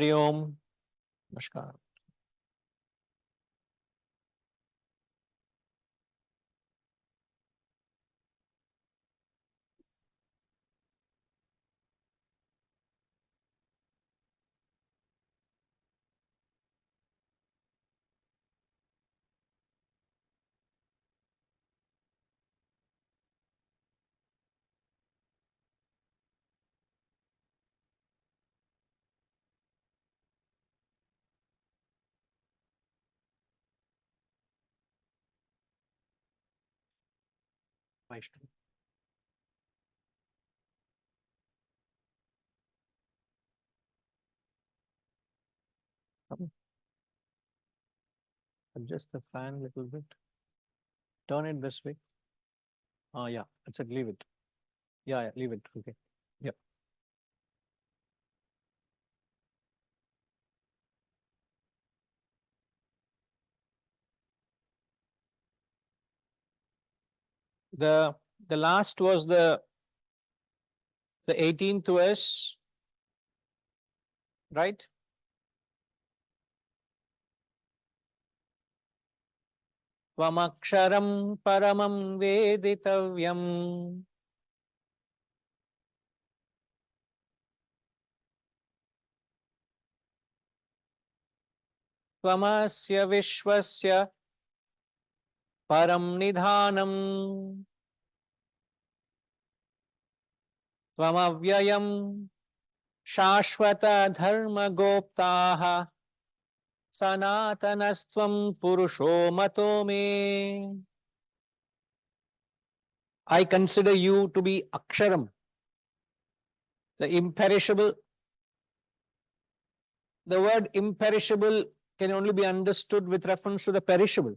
Hari Om. Namaskar. Vaishnav. Adjust the fan a little bit. Turn it this way. Yeah, it's a leave it. Yeah, leave it. Okay. Yeah. The last was the 18th verse, right? Tvamaksharam paramam veditavyam. Tvamasya vishwasya param nidhanam. Tvamavyayam shashvata dharma goptaha. Sanatanastvam purusho mato me. I consider you to be Aksharam, the imperishable. The word imperishable can only be understood with reference to the perishable.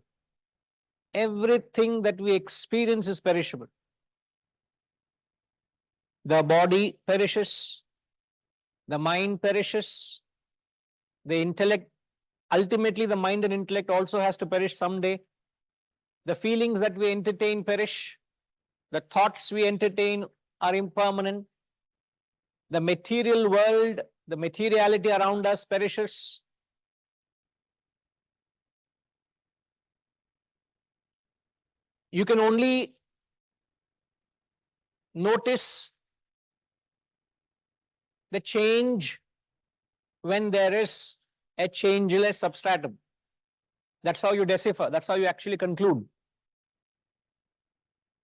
Everything that we experience is perishable. The body perishes, the mind perishes, the intellect, ultimately the mind and intellect also has to perish someday. The feelings that we entertain perish, the thoughts we entertain are impermanent. The material world, the materiality around us perishes. You can only notice the change when there is a changeless substratum. That's how you decipher. That's how you actually conclude.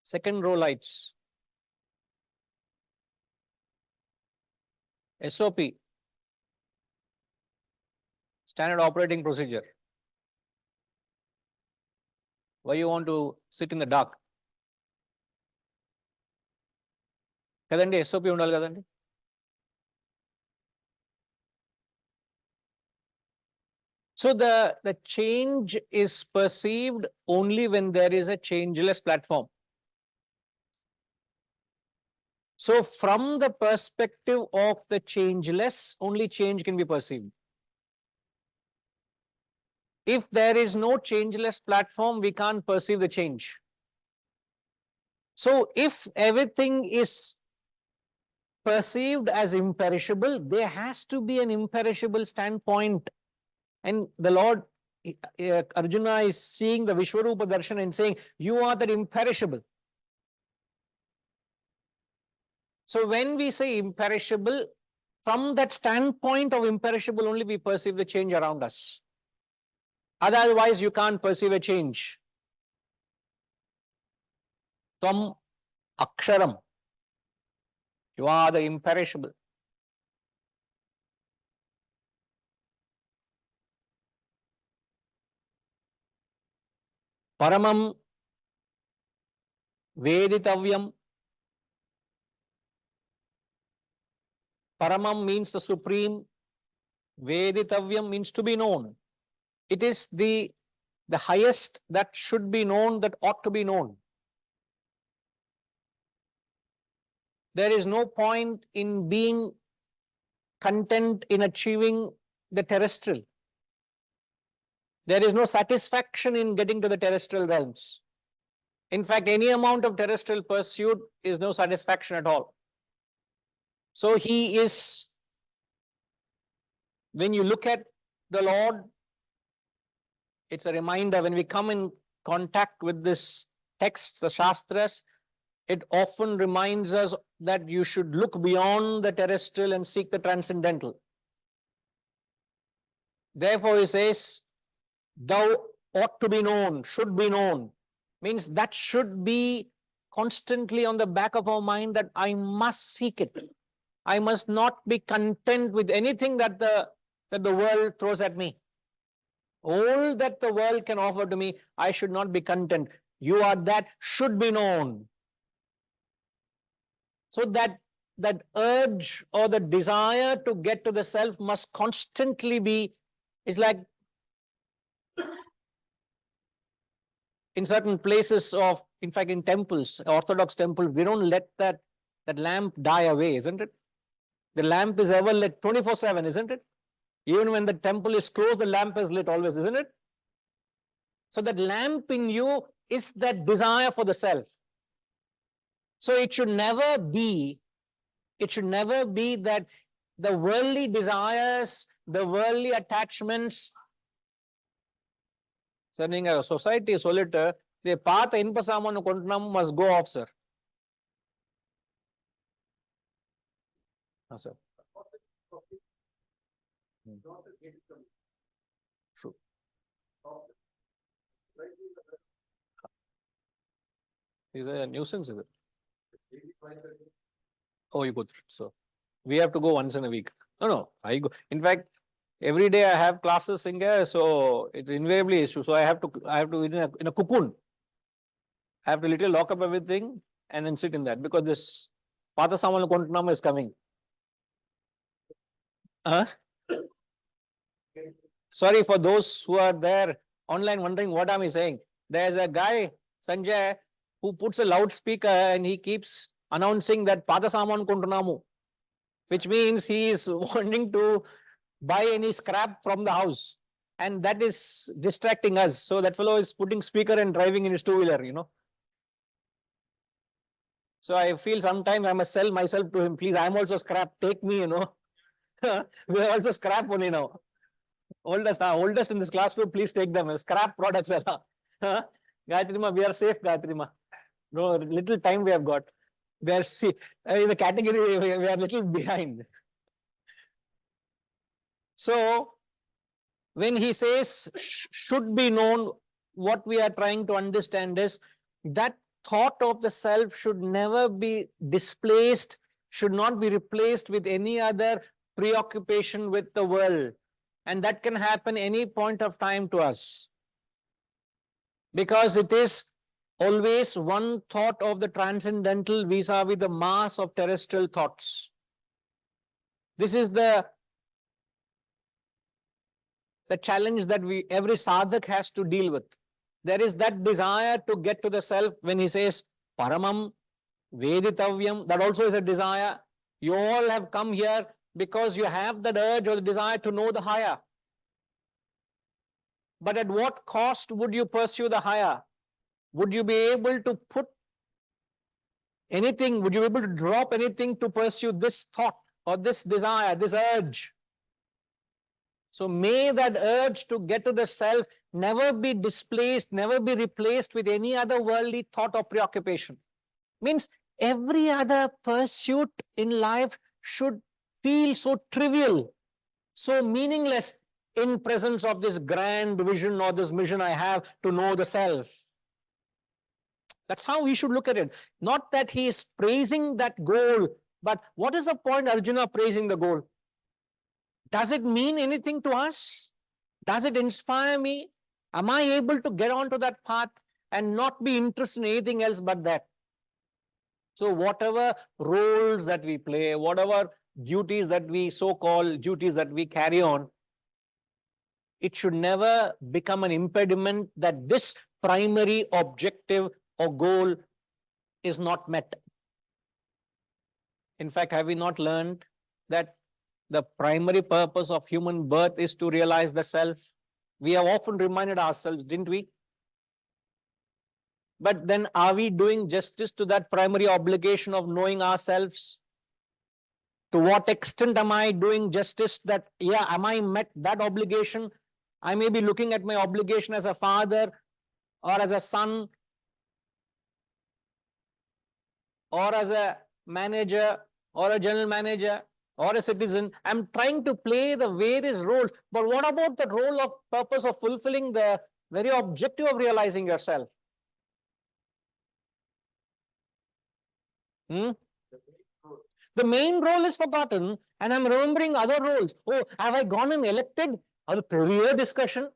Second row lights. SOP. Standard operating procedure. Why you want to sit in the dark? కదండి SOP ఉండాలి కదండి. So the change is perceived only when there is a changeless platform. So from the perspective of the changeless, only change can be perceived. If there is no changeless platform, we can't perceive the change. So if everything is perceived as imperishable, there has to be an imperishable standpoint. And the Lord, Arjuna is seeing the Vishwarupa Darshan and saying, you are that imperishable. So when we say imperishable, from that standpoint of imperishable only we perceive the change around us. Otherwise, you can't perceive a change. Tvam Aksharam. You are the imperishable. Paramam Veditavyam. Paramam means the supreme. Veditavyam means to be known. It is the highest that should be known, that ought to be known. There is no point in being content in achieving the terrestrial. There is no satisfaction in getting to the terrestrial realms. In fact, any amount of terrestrial pursuit is no satisfaction at all. So he is when you look at the Lord, it's a reminder when we come in contact with this text, the Shastras, it often reminds us that you should look beyond the terrestrial and seek the transcendental. Therefore, he says, thou ought to be known, should be known. Means that should be constantly on the back of our mind, that I must seek it. I must not be content with anything that the world throws at me. All that the world can offer to me, I should not be content. You are that should be known. So that urge or the desire to get to the self must constantly be, it's like in certain places of, in fact, in temples, Orthodox temples, they don't let that lamp die away, isn't it? The lamp is ever lit 24/7, isn't it? Even when the temple is closed, the lamp is lit always, isn't it? So that lamp in you is that desire for the self. So it should never be that the worldly desires, the worldly attachments. Sir, நீங்க society சொல்லிட்டு பார்த்த இன்ப சாமான் கொண்டு must go off, sir. Sir. True. Is a nuisance, is it? Oh, you go through it. So we have to go once in a week. No, I go. In fact, every day I have classes in here, so it's invariably issue. So I have to in a cocoon. I have to literally lock up everything and then sit in that, because this Pata Samal Kontanam is coming. Sorry for those who are there online wondering what am I saying. There's a guy, Sanjay, who puts a loudspeaker and he keeps announcing that Padasaman Kuntunamu, which means he is wanting to buy any scrap from the house, and that is distracting us. So that fellow is putting speaker and driving in his two-wheeler, you know. So I feel sometimes I must sell myself to him. Please, I'm also scrap. Take me, you know. We are also scrap only now. Oldest in this class group, please take them. Scrap products. Gayatrima, we are safe, Gayatrima. No, little time we have got. We are in the category, we are little behind. So, when he says should be known, what we are trying to understand is that thought of the self should never be displaced, should not be replaced with any other preoccupation with the world. And that can happen any point of time to us, because it is always one thought of the transcendental vis-a-vis the mass of terrestrial thoughts. This is the challenge that every sadhak has to deal with. There is that desire to get to the self. When he says paramam veditavyam, that also is a desire. You all have come here because you have that urge or the desire to know the higher. But at what cost would you pursue the higher? Would you be able to put anything, would you be able to drop anything to pursue this thought or this desire, this urge? So may that urge to get to the self never be displaced, never be replaced with any other worldly thought or preoccupation. Means every other pursuit in life should feel so trivial, so meaningless in presence of this grand vision or this mission I have to know the self. That's how we should look at it. Not that he is praising that goal, but what is the point Arjuna praising the goal? Does it mean anything to us? Does it inspire me? Am I able to get onto that path and not be interested in anything else but that? So whatever roles that we play, whatever duties that we so-called duties that we carry on, it should never become an impediment that this primary objective or goal is not met. In fact, have we not learned that the primary purpose of human birth is to realize the self? We have often reminded ourselves, didn't we? But then are we doing justice to that primary obligation of knowing ourselves? To what extent am I doing justice that, yeah, am I met that obligation? I may be looking at my obligation as a father or as a son or as a manager or a general manager or a citizen. I'm trying to play the various roles. But what about the role of purpose of fulfilling the very objective of realizing yourself? Hmm? The main role is forgotten, and I'm remembering other roles. Oh, have I gone and elected? A career discussion.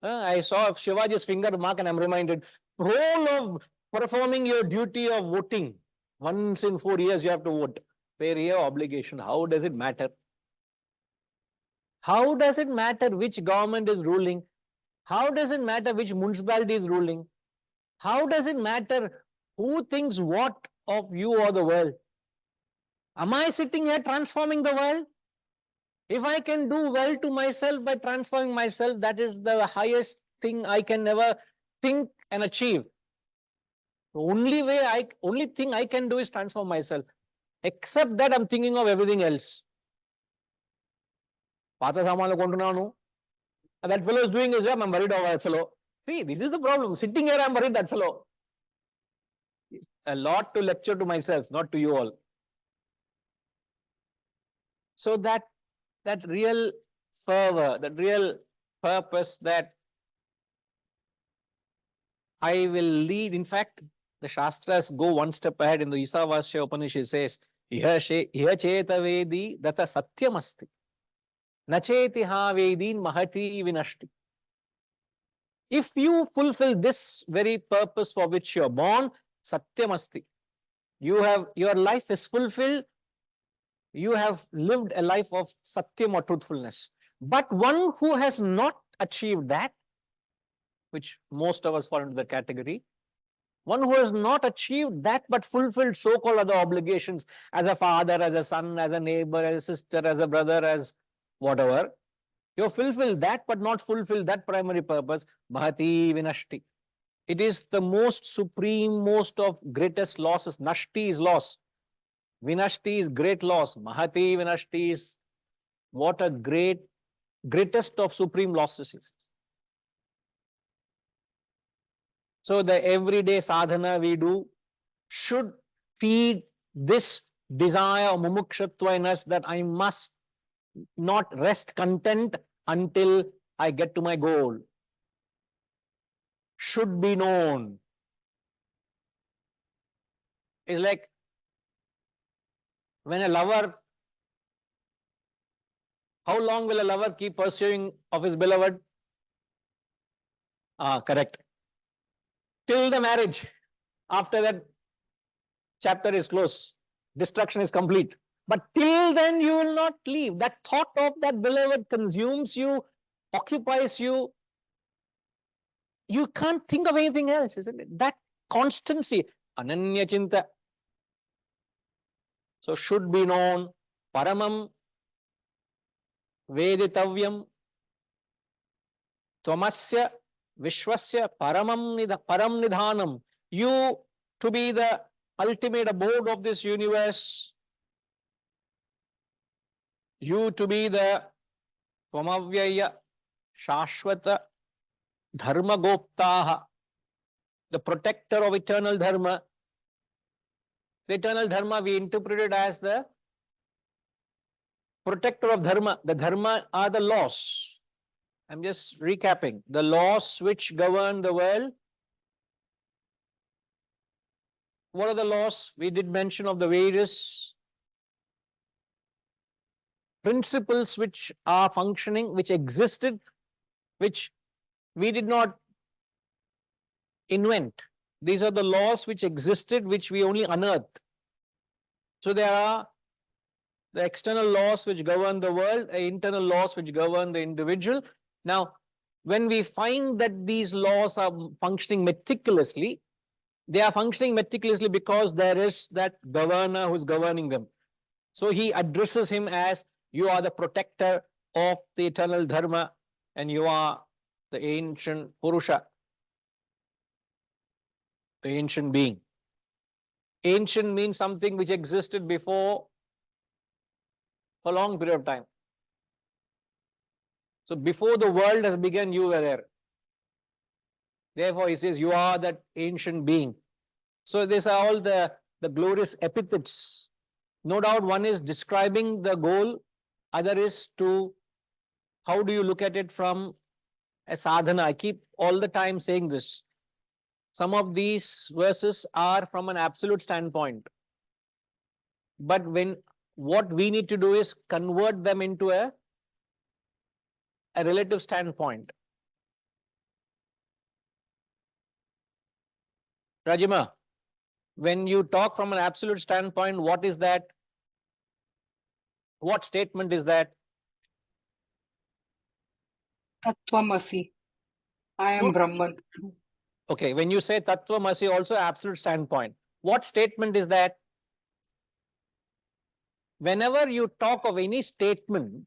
I saw Shivaji's finger mark, and I'm reminded. Role of performing your duty of voting. Once in 4 years, you have to vote. Pay your obligation. How does it matter? How does it matter which government is ruling? How does it matter which municipality is ruling? How does it matter who thinks what of you or the world? Am I sitting here transforming the world? If I can do well to myself by transforming myself, that is the highest thing I can ever think and achieve. The only thing I can do is transform myself. Except that, I'm thinking of everything else. That fellow is doing his job, I'm worried about that fellow. See, this is the problem. Sitting here, I'm worried that fellow. A lot to lecture to myself, not to you all. So that real fervor, that real purpose that I will lead. In fact, the Shastras go one step ahead. In the Isavasya Upanishad says, Iha cheta vedi data satyamasti. Nacheti ha vedin mahati vinashti. If you fulfill this very purpose for which you are born, satyamasti. Your life is fulfilled. You have lived a life of satyam or truthfulness. But one who has not achieved that, which most of us fall into the category, one who has not achieved that but fulfilled so-called other obligations as a father, as a son, as a neighbor, as a sister, as a brother, as whatever, you fulfill that but not fulfill that primary purpose, bhati vinashti. It is the most supreme, most of greatest losses. Nashti is loss. Vinashti is great loss. Mahati vinashti is what a greatest of supreme losses is. So the everyday sadhana we do should feed this desire of mumukshatva in us, that I must not rest content until I get to my goal. Should be known. It's like when a lover, how long will a lover keep pursuing of his beloved? Correct. Till the marriage. After that, chapter is closed. Destruction is complete. But till then, you will not leave. That thought of that beloved consumes you, occupies you. You can't think of anything else, isn't it? That constancy, ananya chinta. So should be known, paramam veditavyam tvamasya vishwasya param nidhanam. You to be the ultimate abode of this universe. You to be the Tvamavyaya Shashvata Dharma Goptaha, the protector of eternal dharma. The eternal dharma we interpret it as the protector of dharma. The dharma are the laws. I'm just recapping. The laws which govern the world. What are the laws? We did mention of the various principles which are functioning, which existed, which we did not invent. These are the laws which existed, which we only unearthed. So there are the external laws which govern the world, the internal laws which govern the individual. Now, when we find that these laws are functioning meticulously, they are functioning meticulously because there is that governor who is governing them. So he addresses him as, you are the protector of the eternal dharma and you are the ancient Purusha, the ancient being. Ancient means something which existed before for a long period of time. So before the world has begun, you were there. Therefore, he says, you are that ancient being. So these are all the glorious epithets. No doubt one is describing the goal, other is to, how do you look at it from a sadhana? I keep all the time saying this. Some of these verses are from an absolute standpoint. But what we need to do is convert them into a relative standpoint. Rajima, when you talk from an absolute standpoint, what is that? What statement is that? Tattvamasi. I am Brahman. Okay, when you say Tattvamasi, also absolute standpoint. What statement is that? Whenever you talk of any statement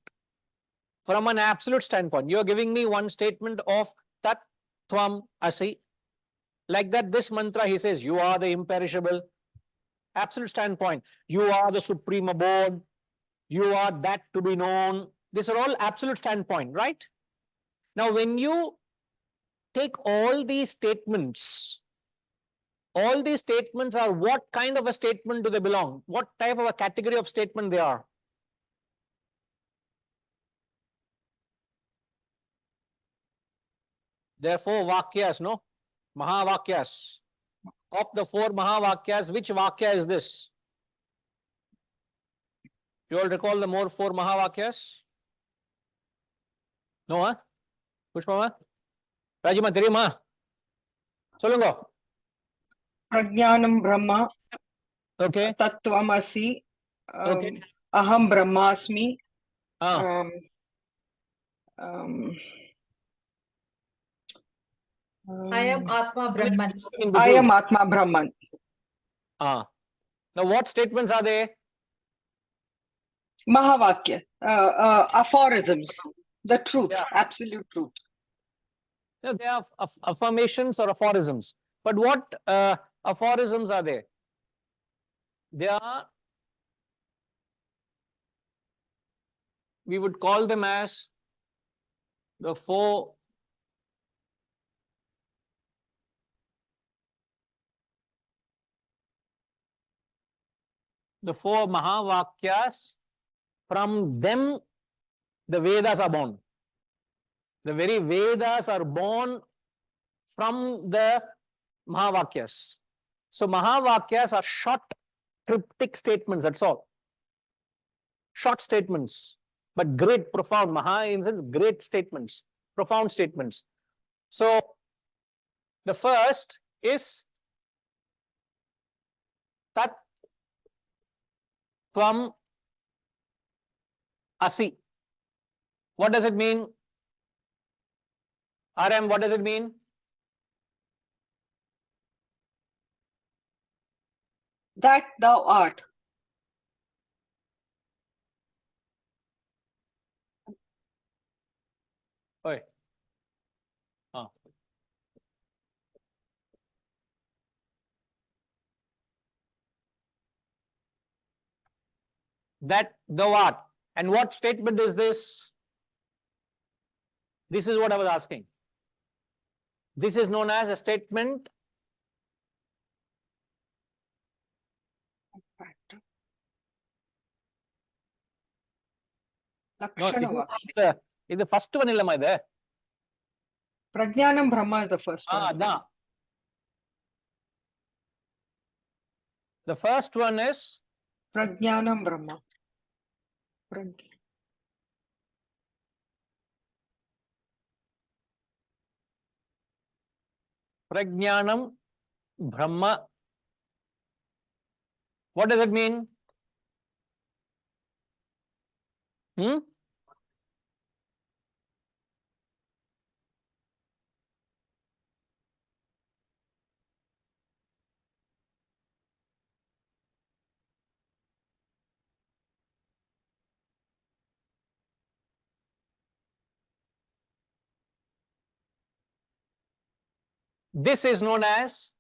from an absolute standpoint, you're giving me one statement of Tattvamasi. Like that, this mantra, he says, you are the imperishable. Absolute standpoint. You are the supreme abode. You are that to be known. These are all absolute standpoint, right? Now, when you take all these statements are, what kind of a statement do they belong? What type of a category of statement they are? Therefore, Vakyas, no? Mahavakyas. Of the 4 Mahavakyas, which Vakya is this? You all recall the more 4 Mahavakyas? No, huh? Pushpama? Rajima, Terima? Solungo. Prajnanam Brahma. Okay. Tattvamasi. Okay. Aham Brahmasmi. Ah. I am Atma Brahman. I am Atma Brahman. Ah. Now, what statements are they? Mahavakya. Aphorisms. The truth. Yeah. Absolute truth. No, they are affirmations or aphorisms. But what aphorisms are they? They are, we would call them as the 4 Mahavakyas. From them, the Vedas are born. The very Vedas are born from the Mahavakyas. So Mahavakyas are short, cryptic statements, that's all. Short statements, but great, profound. Maha in sense, great statements, profound statements. So the first is Tat Tvam Asi. What does it mean? RM, what does it mean? That thou art. Oi. Ah. That thou art. And what statement is this? This is what I was asking. This is known as a statement. Lakshana. The first one illamma idu. Prajnanam Brahma is the first one. Da. The first one is Prajnanam Brahma. Prajnanam Brahma. What does it mean? This is known as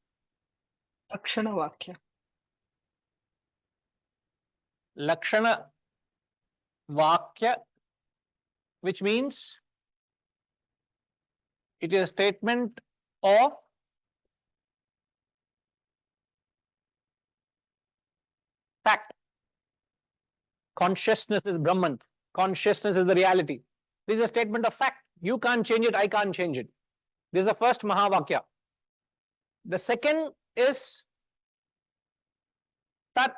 Lakshana Vakya. Lakshana Vakya, which means it is a statement of fact. Consciousness is Brahman. Consciousness is the reality. This is a statement of fact. You can't change it, I can't change it. This is the first Mahavakya. The second is Tat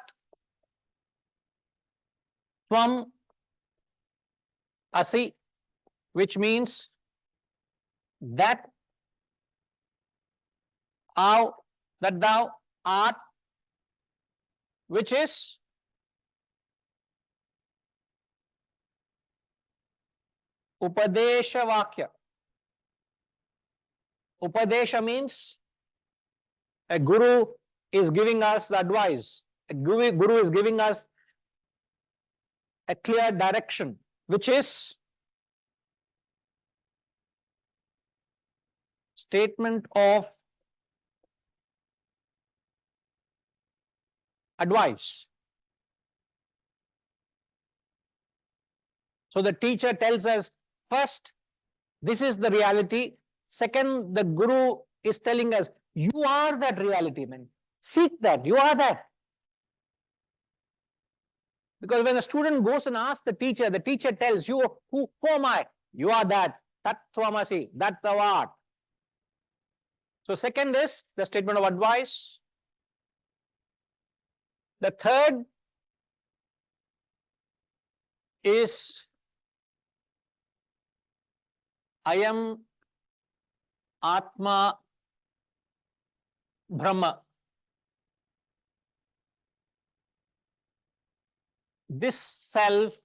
Tvam Asi, which means that thou art, which is Upadesha Vakya. Upadesha means a guru is giving us the advice. A guru is giving us a clear direction, which is statement of advice. So the teacher tells us, first, this is the reality. Second, the guru is telling us, you are that reality, man. Seek that, you are that. Because when a student goes and asks the teacher tells you, who am I? You are that. Tat Tvamasi, that thou art. So second is the statement of advice. The third is I am Atma Brahma. This self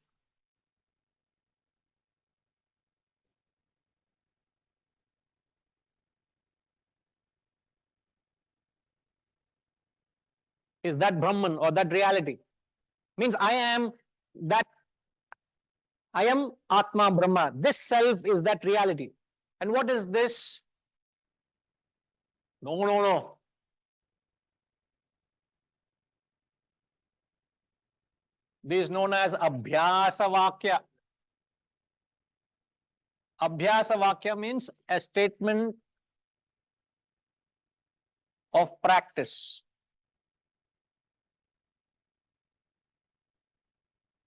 is that Brahman or that reality. Means I am Atma Brahma. This self is that reality. And what is this? No. This is known as Abhyasa Vakya. Abhyasa Vakya means a statement of practice.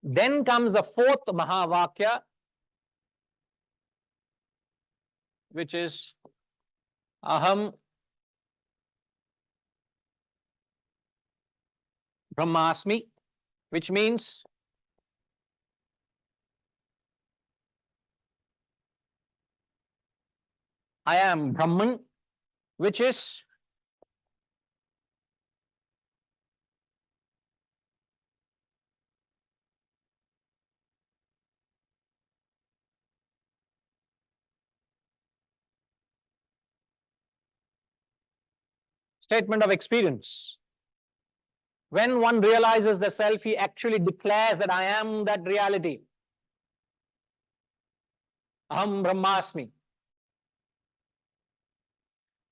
Then comes the fourth Mahavakya, which is Aham Brahmasmi, which means I am Brahman, which is statement of experience. When one realizes the self, he actually declares that I am that reality. Aham Brahmasmi.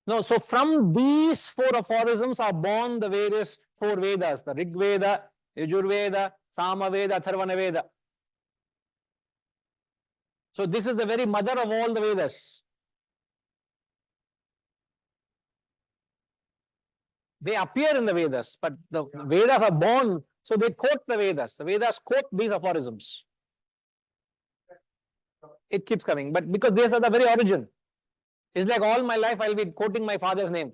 No, so from these four aphorisms are born the various four Vedas, the Rig Veda, Yajurveda, Sama Veda, Atharvana Veda. So this is the very mother of all the Vedas. They appear in the Vedas, but the Vedas are born, so they quote the Vedas. The Vedas quote these aphorisms. It keeps coming, but because these are the very origin. It's like all my life I'll be quoting my father's name.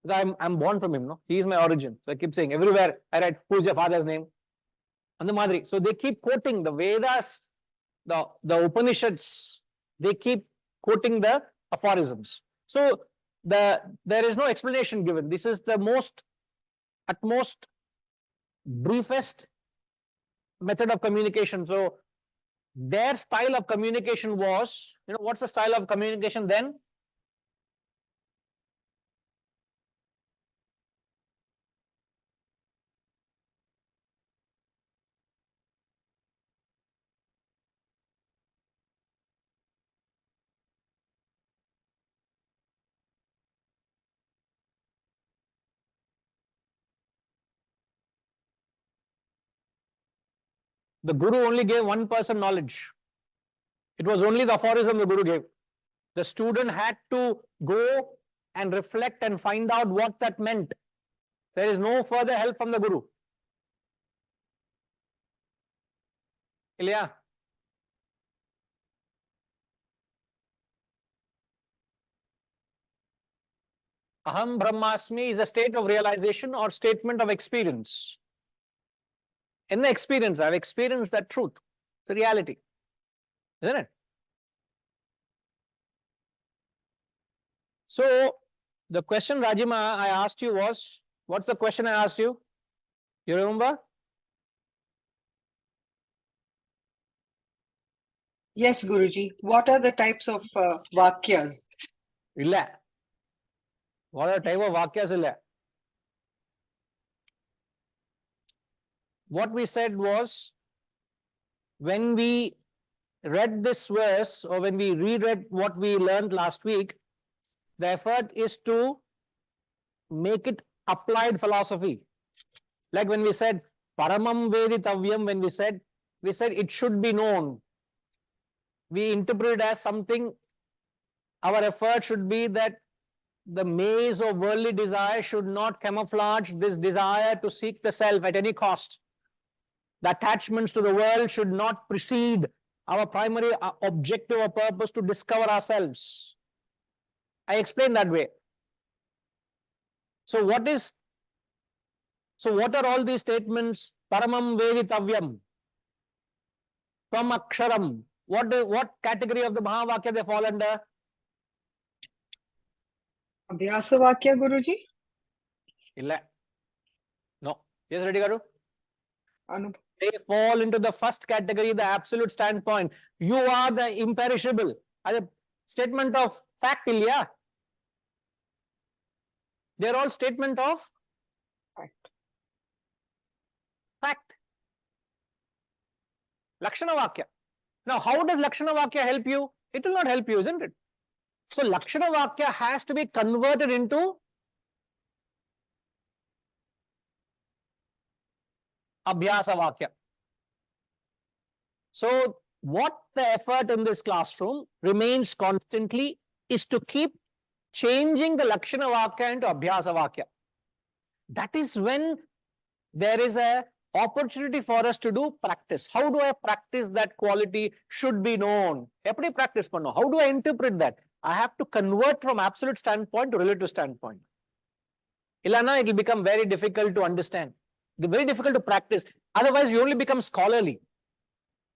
I'm born from him, no? He is my origin. So I keep saying everywhere I write, who's your father's name? And the Madri. So they keep quoting the Vedas, the Upanishads, they keep quoting the aphorisms. So there is no explanation given. This is the at most briefest method of communication. So their style of communication was, what's the style of communication then? The Guru only gave one person knowledge. It was only the aphorism the Guru gave. The student had to go and reflect and find out what that meant. There is no further help from the Guru. Ilya? Aham Brahmasmi is a state of realization or statement of experience. In the experience, I've experienced that truth. It's a reality. Isn't it? So, the question, Rajima, I asked you was, what's the question I asked you? You remember? Yes, Guruji. What are the types of vakyas? Illa. What are the type of vakyas illa? What we said was, when we read this verse or when we reread what we learned last week, the effort is to make it applied philosophy. Like when we said paramam veditavyam, when we said it should be known. We interpret it as something, our effort should be that the maze of worldly desire should not camouflage this desire to seek the self at any cost. The attachments to the world should not precede our primary objective or purpose to discover ourselves. I explained that way. So what are all these statements? Paramam veditavyam, Tvam aksharam. What category of the Mahavakya they fall under? Abhyasa vakya, Guruji? Illa. No. Yes, ready, Garu? Anubhav. They fall into the first category, the absolute standpoint. You are the imperishable. As a statement of fact, Ilya. They're all statement of fact. Lakshana Vakya. Now, how does Lakshana Vakya help you? It will not help you, isn't it? So, Lakshana Vakya has to be converted into Abhyasa Vakya. So, what the effort in this classroom remains constantly is to keep changing the Lakshana Vakya into Abhyasa Vakya. That is when there is a opportunity for us to do practice. How do I practice that quality should be known? Eppadi practice panno? How do I interpret that? I have to convert from absolute standpoint to relative standpoint. Ilana, it will become very difficult to understand. Very difficult to practice. Otherwise, we only become scholarly.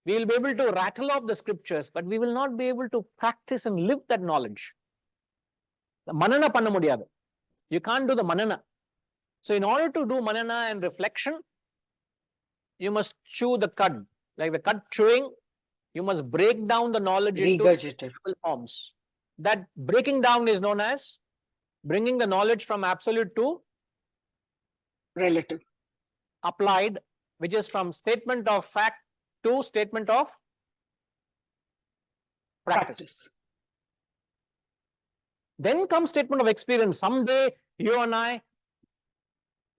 We will be able to rattle off the scriptures, but we will not be able to practice and live that knowledge. The manana panna mudiyadu. You can't do the manana. So, in order to do manana and reflection, you must chew the cud. Like the cud chewing, you must break down the knowledge into Regurgitate. forms. That breaking down is known as bringing the knowledge from absolute to Relative. applied, which is from statement of fact to statement of practice. Then comes statement of experience. Someday you and I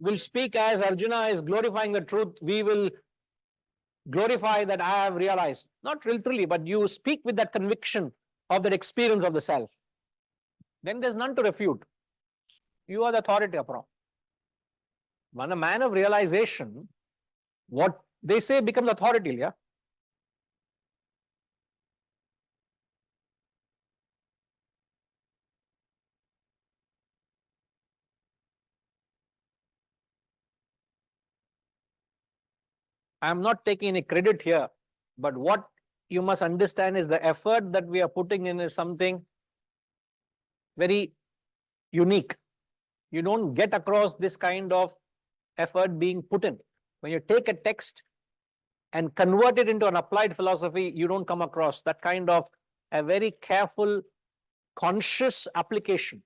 will speak as Arjuna is glorifying the truth. We will glorify that I have realized. Not literally, but you speak with that conviction of that experience of the self. Then there's none to refute. You are the authority, Apra. When a man of realization, what they say becomes authority, yeah? I am not taking any credit here, but what you must understand is the effort that we are putting in is something very unique. You don't get across this kind of effort being put in. When you take a text and convert it into an applied philosophy, you don't come across that kind of a very careful, conscious application.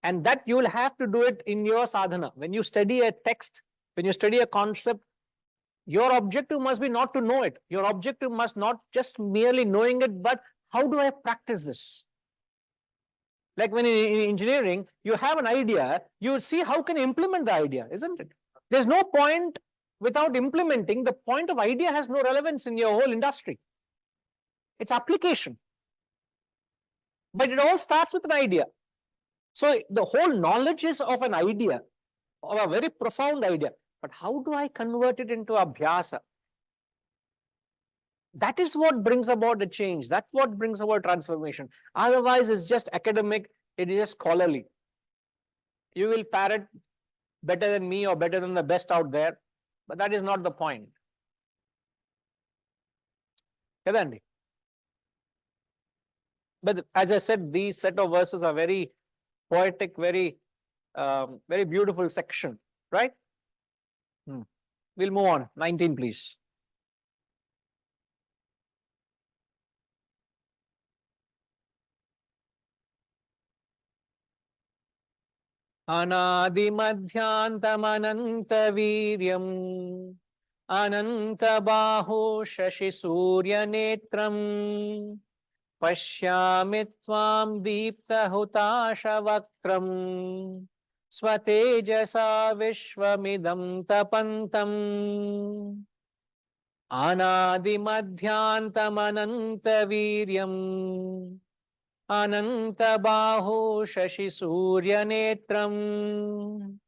And that you will have to do it in your sadhana. When you study a text, when you study a concept, your objective must be not to know it. Your objective must not just merely knowing it, but how do I practice this? Like when in engineering, you have an idea, you see how can you implement the idea, isn't it? There's no point without implementing, the point of idea has no relevance in your whole industry. It's application. But it all starts with an idea. So the whole knowledge is of an idea, of a very profound idea. But how do I convert it into abhyasa? That is what brings about the change. That's what brings about transformation. Otherwise, it's just academic, it is just scholarly. You will parrot better than me or better than the best out there, but that is not the point. Kadandi. But as I said, these set of verses are very poetic, very beautiful section, right? We'll move on. 19, please. Anadimadhyantamanantaviryam anantabaho shashi surya netram pashyami tvam deepta hutashavakram swatejasa vishwamidam tapantam anadimadhyantamanantaviryam anantabaho shashi surya netram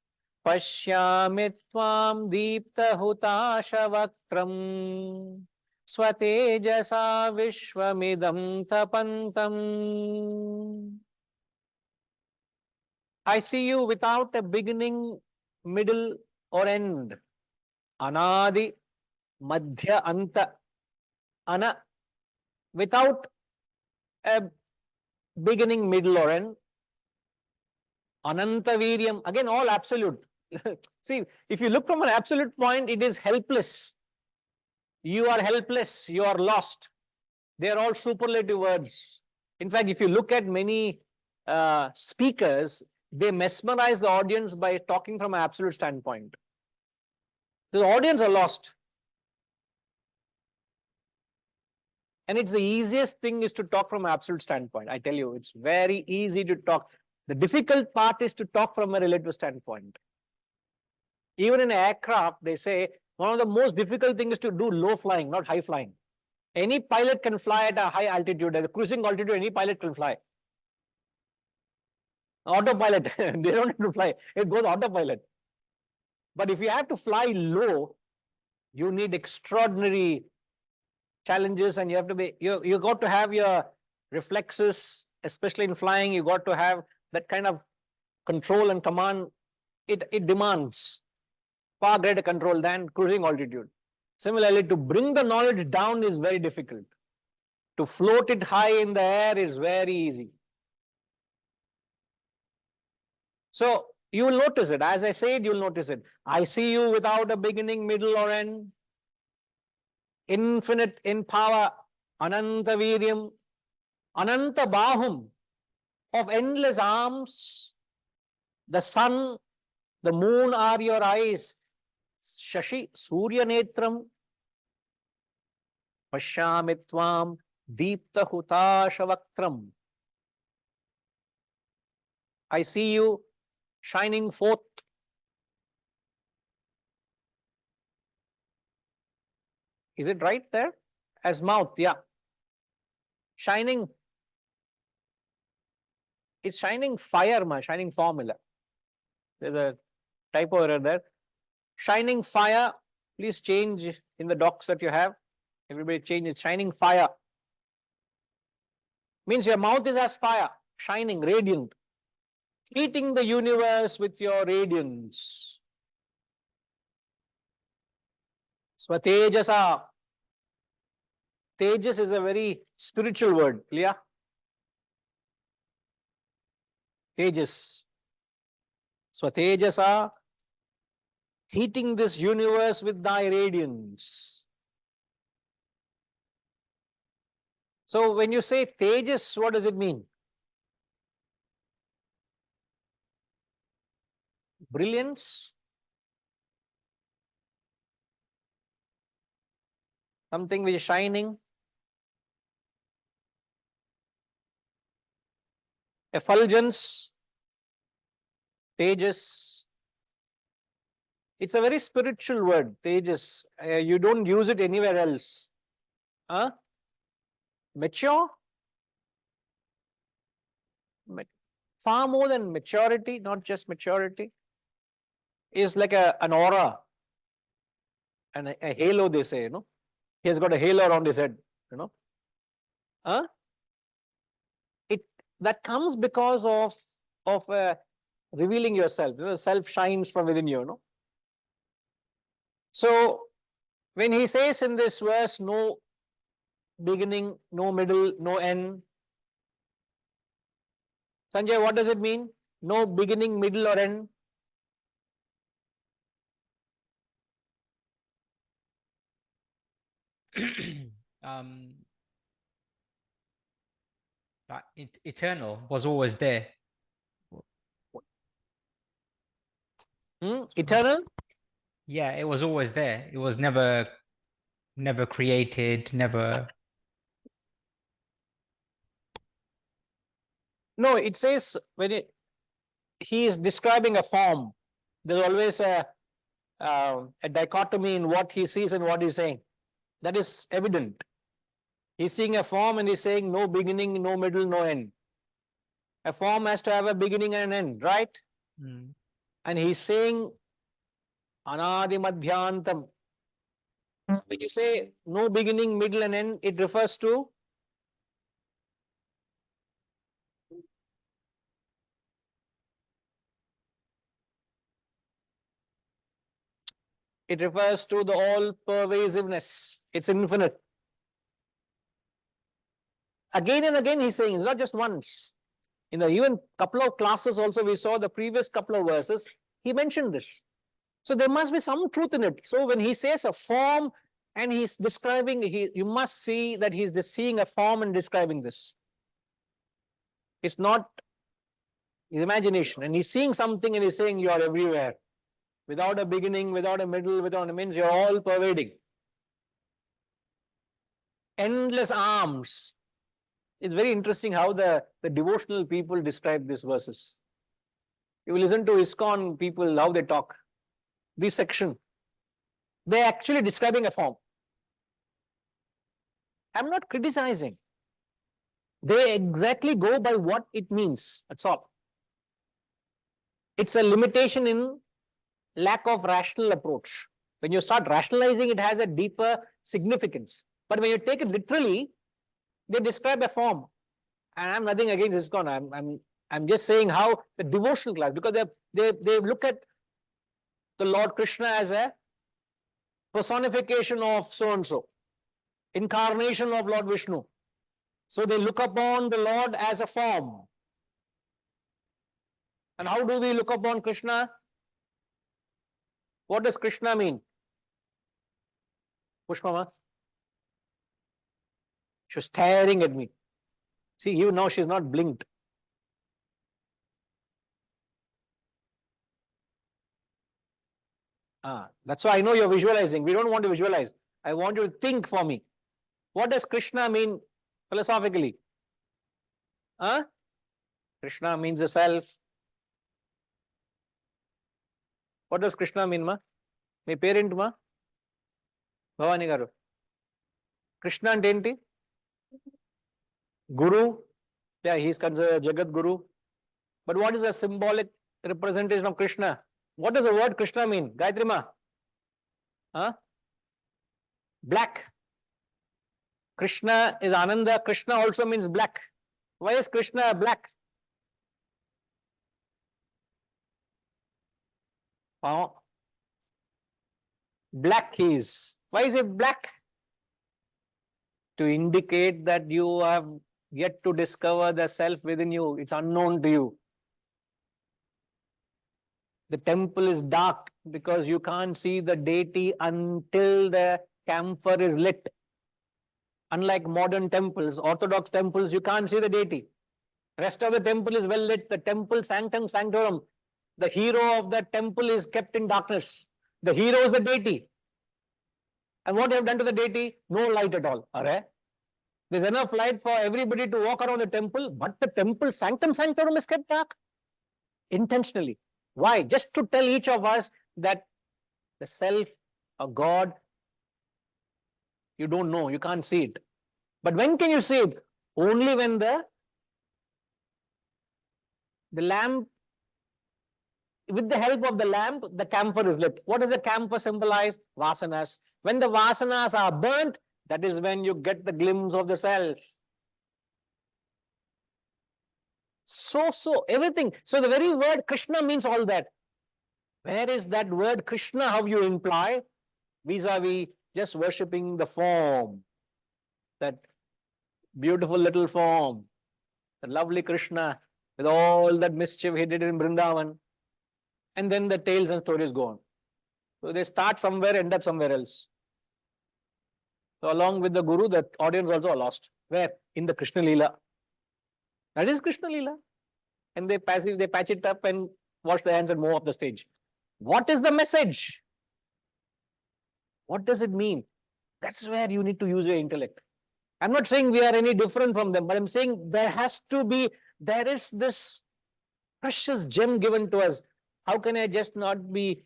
pashyami tvam deepta hutashavakram swatejasa vishwamidam tapantam. I see you without a beginning, middle or end. Anadi, madhya, anta. Ana, without a beginning, middle or end. Anantaviryam, again all absolute. See, if you look from an absolute point, it is helpless. You are helpless, you are lost. They are all superlative words. In fact, if you look at many speakers, they mesmerize the audience by talking from an absolute standpoint. The audience are lost. And it's the easiest thing is to talk from an absolute standpoint. I tell you, it's very easy to talk. The difficult part is to talk from a relative standpoint. Even in aircraft, they say one of the most difficult things is to do low flying, not high flying. Any pilot can fly at a high altitude, at a cruising altitude, any pilot can fly. Autopilot, they don't have to fly, it goes autopilot. But if you have to fly low, you need extraordinary challenges, and you have to be, you got to have your reflexes, especially in flying, you got to have that kind of control and command. It demands far greater control than cruising altitude. Similarly, to bring the knowledge down is very difficult. To float it high in the air is very easy. So you will notice it. As I said, you will notice it. I see you without a beginning, middle or end. Infinite in power. Ananta viryam. Ananta bahum. Of endless arms. The sun, the moon are your eyes. Shashi, Surya Netram. Pashyamitvam Deepta Hutashavakram. I see you shining forth. Is it right there? As mouth, yeah. Shining. It's shining fire, shining formula. There's a typo error there. Shining fire. Please change in the docs that you have. Everybody change it. Shining fire. Means your mouth is as fire. Shining, radiant. Heating the universe with your radiance. Swatejasa. Tejas is a very spiritual word. Clear? Tejas. Swatejasa. Heating this universe with thy radiance. So when you say Tejas, what does it mean? Brilliance? Something which is shining? Effulgence? Tejas? It's a very spiritual word, Tejas. You don't use it anywhere else. Huh? Mature? Far more than maturity, not just maturity, is like an aura and a halo, they say, He has got a halo around his head, Huh? That comes because of revealing yourself. Self shines from within you, So when he says in this verse, no beginning, no middle, no end, Sanjay, what does it mean? No beginning, middle, or end? um, eternal was always there. Eternal? Yeah, it was always there. It was never created, never. No, it says when he is describing a form, there's always a dichotomy in what he sees and what he's saying. That is evident. He's seeing a form and he's saying no beginning, no middle, no end. A form has to have a beginning and an end, right? And he's saying anadi madhyantam. When you say no beginning, middle, and end, it refers to the all pervasiveness. It's infinite. Again and again he's saying, it's not just once. Even couple of classes also we saw the previous couple of verses, he mentioned this. So there must be some truth in it. So when he says a form and he's describing, you must see that he's just seeing a form and describing this. It's not his imagination. And he's seeing something and he's saying you are everywhere. Without a beginning, without a middle, without a means, you're all pervading. Endless arms. It's very interesting how the devotional people describe these verses. You will listen to ISKCON people, how they talk. This section, they're actually describing a form. I'm not criticizing. They exactly go by what it means. That's all. It's a limitation in lack of rational approach. When you start rationalizing, it has a deeper significance. But when you take it literally, they describe a form. And I'm nothing against ISKCON. I'm just saying how the devotional class, because they look at the Lord Krishna as a personification of so-and-so, incarnation of Lord Vishnu. So they look upon the Lord as a form. And how do we look upon Krishna? What does Krishna mean? Pushpama? She was staring at me. See, even now she's not blinked. That's why I know you're visualizing. We don't want to visualize. I want you to think for me. What does Krishna mean philosophically? Krishna means the self. What does Krishna mean, ma? My parent, ma? Bhavani garu. Krishna ante enti? Guru. Yeah, he's considered Jagat Guru. But what is a symbolic representation of Krishna? What does the word Krishna mean? Gayatri ma? Black. Krishna is Ananda. Krishna also means black. Why is Krishna black? Black he is. Why is it black? To indicate that you have yet to discover the self within you. It's unknown to you. The temple is dark because you can't see the deity until the camphor is lit. Unlike modern temples, Orthodox temples, you can't see the deity. Rest of the temple is well lit. The temple sanctum sanctorum, the hero of that temple is kept in darkness. The hero is the deity. And what you have done to the deity? No light at all. There's enough light for everybody to walk around the temple, but the temple sanctum sanctorum is kept dark. Intentionally. Why? Just to tell each of us that the self, a God, you don't know, you can't see it. But when can you see it? Only when the lamp, with the help of the lamp, the camphor is lit. What does the camphor symbolize? Vasanas. When the vasanas are burnt, that is when you get the glimpse of the self. So, everything. So the very word Krishna means all that. Where is that word Krishna, how you imply? Vis-a-vis just worshipping the form, that beautiful little form, the lovely Krishna, with all that mischief he did in Vrindavan. And then the tales and stories go on. So they start somewhere, end up somewhere else. So along with the Guru, the audience also are lost. Where? In the Krishna Leela. That is Krishna Leela. And they patch it up and wash their hands and move off the stage. What is the message? What does it mean? That's where you need to use your intellect. I'm not saying we are any different from them, but I'm saying there is this precious gem given to us. How can I just not be,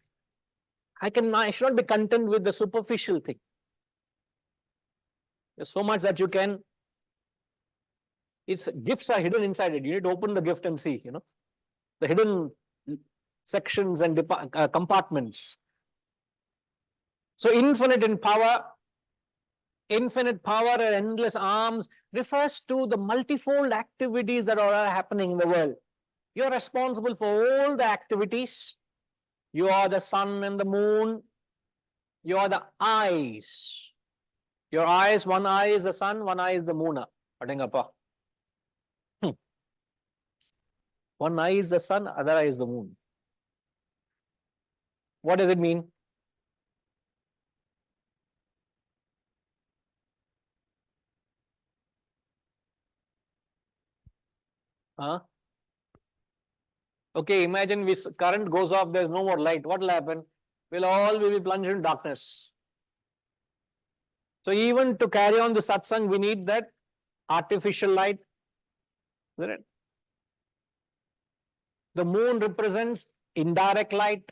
I should not be content with the superficial thing. There's so much that you can, gifts are hidden inside it. You need to open the gift and see, the hidden sections and compartments. So infinite in power, infinite power and endless arms refers to the multifold activities that are happening in the world. You're responsible for all the activities. You are the sun and the moon. You are the eyes. Your eyes, one eye is the sun, one eye is the moon. One eye is the sun, other eye is the moon. What does it mean? Huh? Okay, imagine this current goes off, there's no more light. What will happen? We'll all be plunged in darkness. So even to carry on the satsang, we need that artificial light. Isn't it? The moon represents indirect light.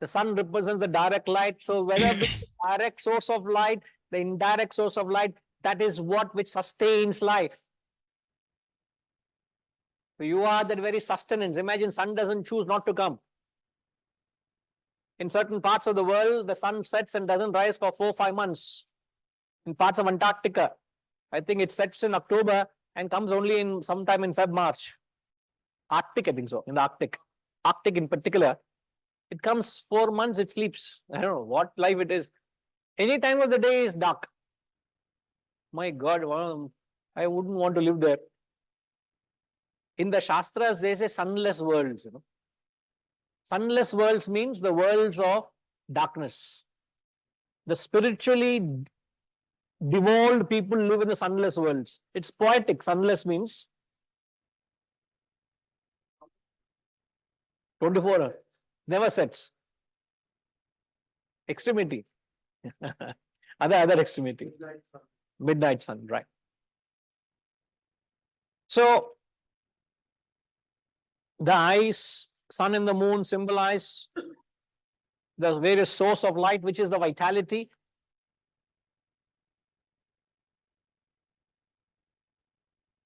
The sun represents the direct light. So whether the direct source of light, the indirect source of light, that is what which sustains life. So you are that very sustenance. Imagine sun doesn't choose not to come. In certain parts of the world, the sun sets and doesn't rise for 4-5 months. In parts of Antarctica, I think it sets in October and comes only in sometime in March. Arctic, I think so, in the Arctic. Arctic in particular, it comes 4 months, it sleeps. I don't know what life it is. Any time of the day is dark. My God, I wouldn't want to live there. In the Shastras, they say sunless worlds. Sunless worlds means the worlds of darkness. The spiritually devolved people live in the sunless worlds. It's poetic. Sunless means 24 hours. Never sets. Extremity. other extremity. Midnight sun, right. So, the eyes, sun and the moon symbolize the various source of light, which is the vitality.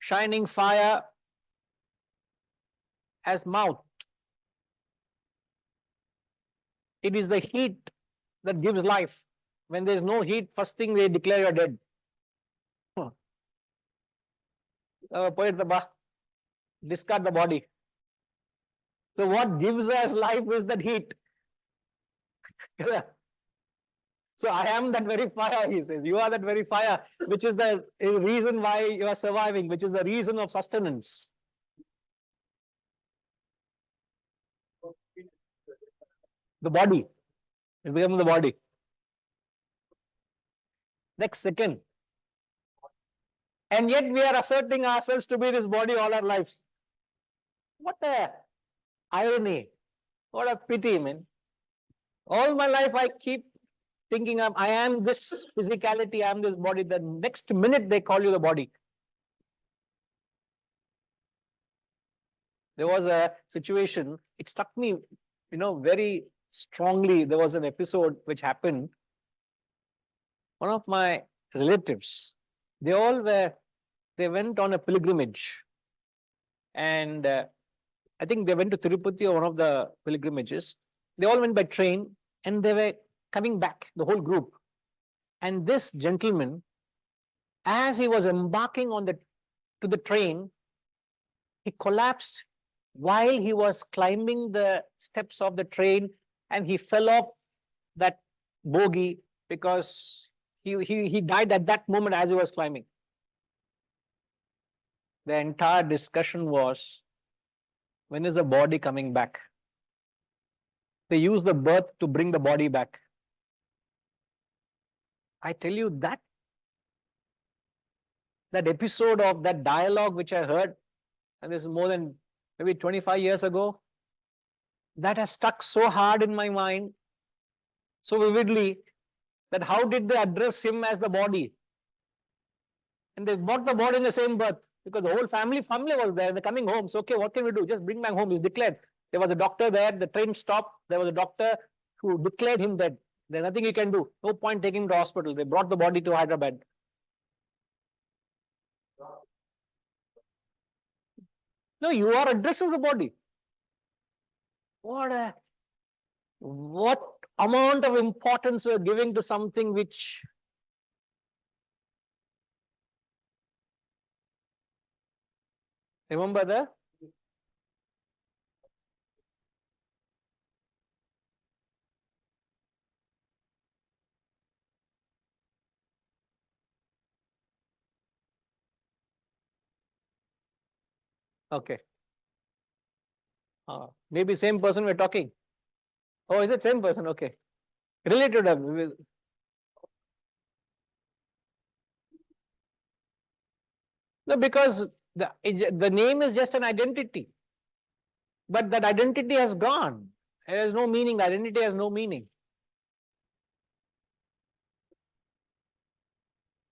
Shining fire has mouth. It is the heat that gives life. When there is no heat, first thing they declare you are dead. Poet discard the body. So what gives us life is that heat. So I am that very fire, he says. You are that very fire, which is the reason why you are surviving, which is the reason of sustenance. The body. It becomes the body. Next second. And yet we are asserting ourselves to be this body all our lives. What a irony. What a pity, man. All my life I keep thinking I am this physicality, I am this body. The next minute they call you the body. There was a situation, it struck me, very strongly. There was an episode which happened. One of my relatives, they went on a pilgrimage. And I think they went to Tirupati or one of the pilgrimages. They all went by train and they were coming back, the whole group. And this gentleman, as he was embarking to the train, he collapsed while he was climbing the steps of the train, and he fell off that bogie because he died at that moment as he was climbing. The entire discussion was, when is the body coming back? They use the birth to bring the body back. I tell you that episode of that dialogue which I heard, and this is more than maybe 25 years ago, that has stuck so hard in my mind, so vividly, that how did they address him as the body? And they brought the body in the same birth because the whole family was there. They're coming home. So, okay, what can we do? Just bring back home. He's declared. There was a doctor there. The train stopped. There was a doctor who declared him dead. There's nothing he can do. No point taking him to hospital. They brought the body to Hyderabad. No, you are addressed as the body. What amount of importance we're giving to something which remember the okay. Maybe same person we're talking. Oh, is it same person? Okay. Related. No, because the name is just an identity. But that identity has gone. There is no meaning. Identity has no meaning.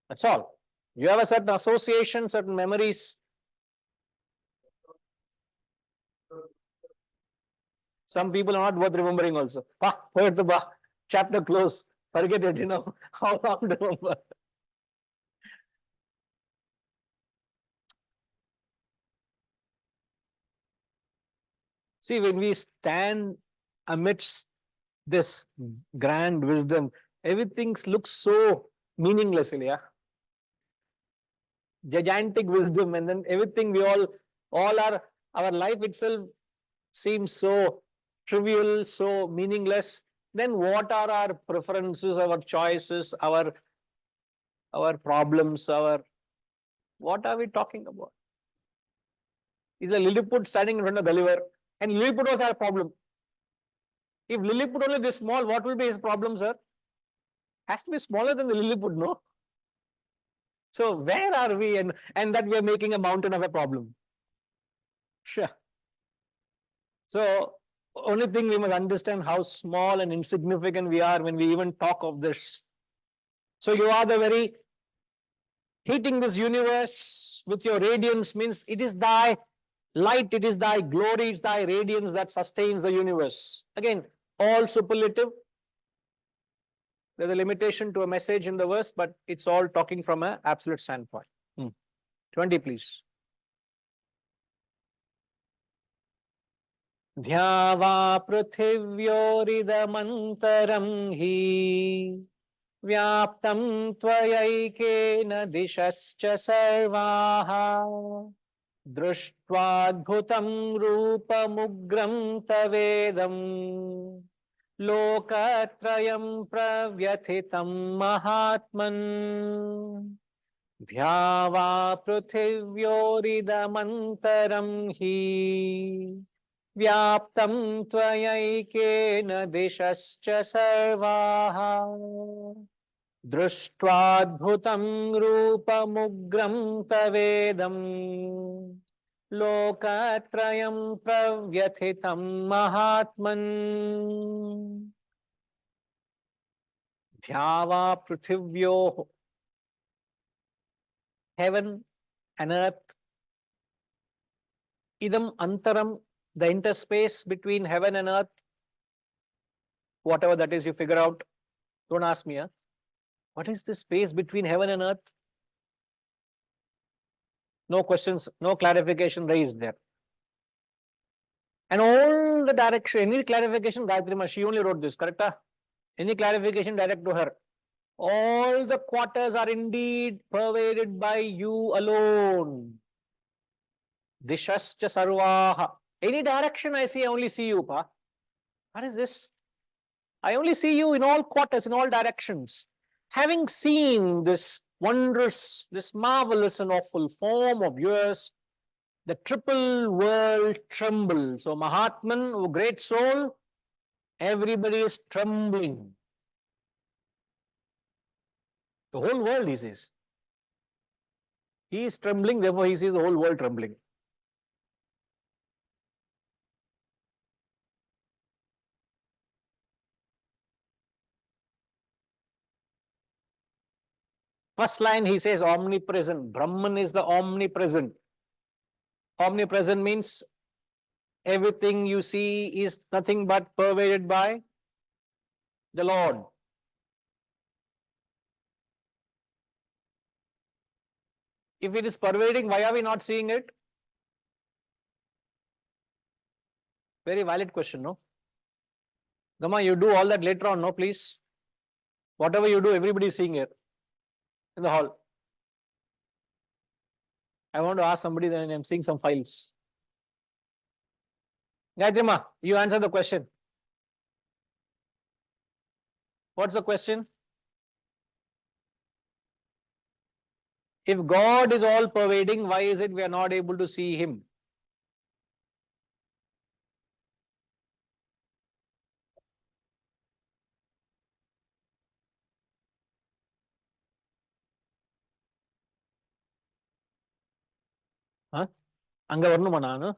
That's all. You have a certain association, certain memories. Some people are not worth remembering also. Forget the chapter close. Forget it, how long to remember. See, when we stand amidst this grand wisdom, everything looks so meaningless, yeah. Gigantic wisdom, and then everything our life itself seems so trivial, so meaningless. Then what are our preferences, our choices, our problems, what are we talking about? Is a Lilliput standing in front of Gulliver, and Lilliput also has a problem. If Lilliput only this small, what will be his problem, sir? Has to be smaller than the Lilliput, no? So where are we, and that we are making a mountain of a problem? Sure. So only thing we must understand how small and insignificant we are when we even talk of this. So you are the very heating this universe with your radiance, means it is thy light, it is thy glory, it's thy radiance that sustains the universe. Again, all superlative. There's a limitation to a message in the verse, but it's all talking from an absolute standpoint. 20, please. Dhyava prithivyoridhamantaram hi vyaptam tvayakena dishascha sarvaha drushtvaadbhutam rupamugram tavedam lokatrayam pravyathitam mahatman dhyava prithivyoridhamantaram hi vyaptam tvayakena dishascha sarvaha drushtvaadbhutam rupamugram tavedam lokatrayam pravyathitam mahatman dhyava prithivyo, heaven and earth, idam antaram, the interspace between heaven and earth, whatever that is, you figure out. Don't ask me, huh? What is the space between heaven and earth? No questions, no clarification raised there. And all the direction, any clarification, Gayatri Ma, she only wrote this, correct? Any clarification direct to her. All the quarters are indeed pervaded by you alone. Dishascha sarvaha. Any direction I see, I only see you, Pa. What is this? I only see you in all quarters, in all directions. Having seen this wondrous, this marvelous and awful form of yours, the triple world trembles. So Mahatman, oh great soul, everybody is trembling. The whole world, he says. He is trembling, therefore he sees the whole world trembling. First line, he says omnipresent. Brahman is the omnipresent. Omnipresent means everything you see is nothing but pervaded by the Lord. If it is pervading, why are we not seeing it? Very valid question, no? Gama, you do all that later on, no, please? Whatever you do, everybody is seeing it in the hall. I want to ask somebody, then I'm seeing some files. Gayatri Ma, you answer the question. What's the question? If God is all pervading, why is it we are not able to see Him? Huh? Anga varnuma nanu.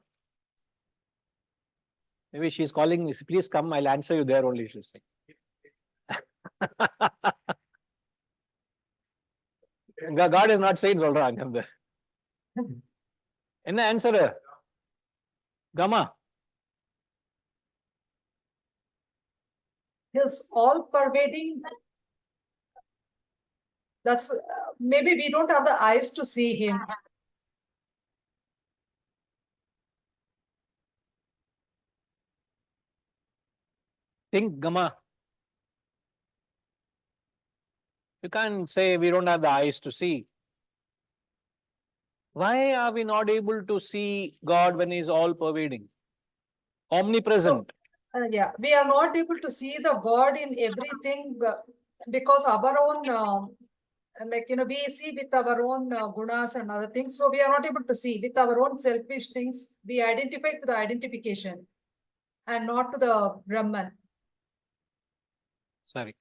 Maybe she's calling me. Please come, I'll answer you there only, she's saying. God is not saying சொல்றாங்க அந்த என்ன answer comma His all pervading. That's maybe we don't have the eyes to see him. think gama you can't say we don't have the eyes to see. Why are we not able to see God when He is all pervading, omnipresent? Yeah, we are not able to see the God in everything because our own, we see with our own gunas and other things. So we are not able to see with our own selfish things. We identify to the identification and not to the Brahman. Sorry.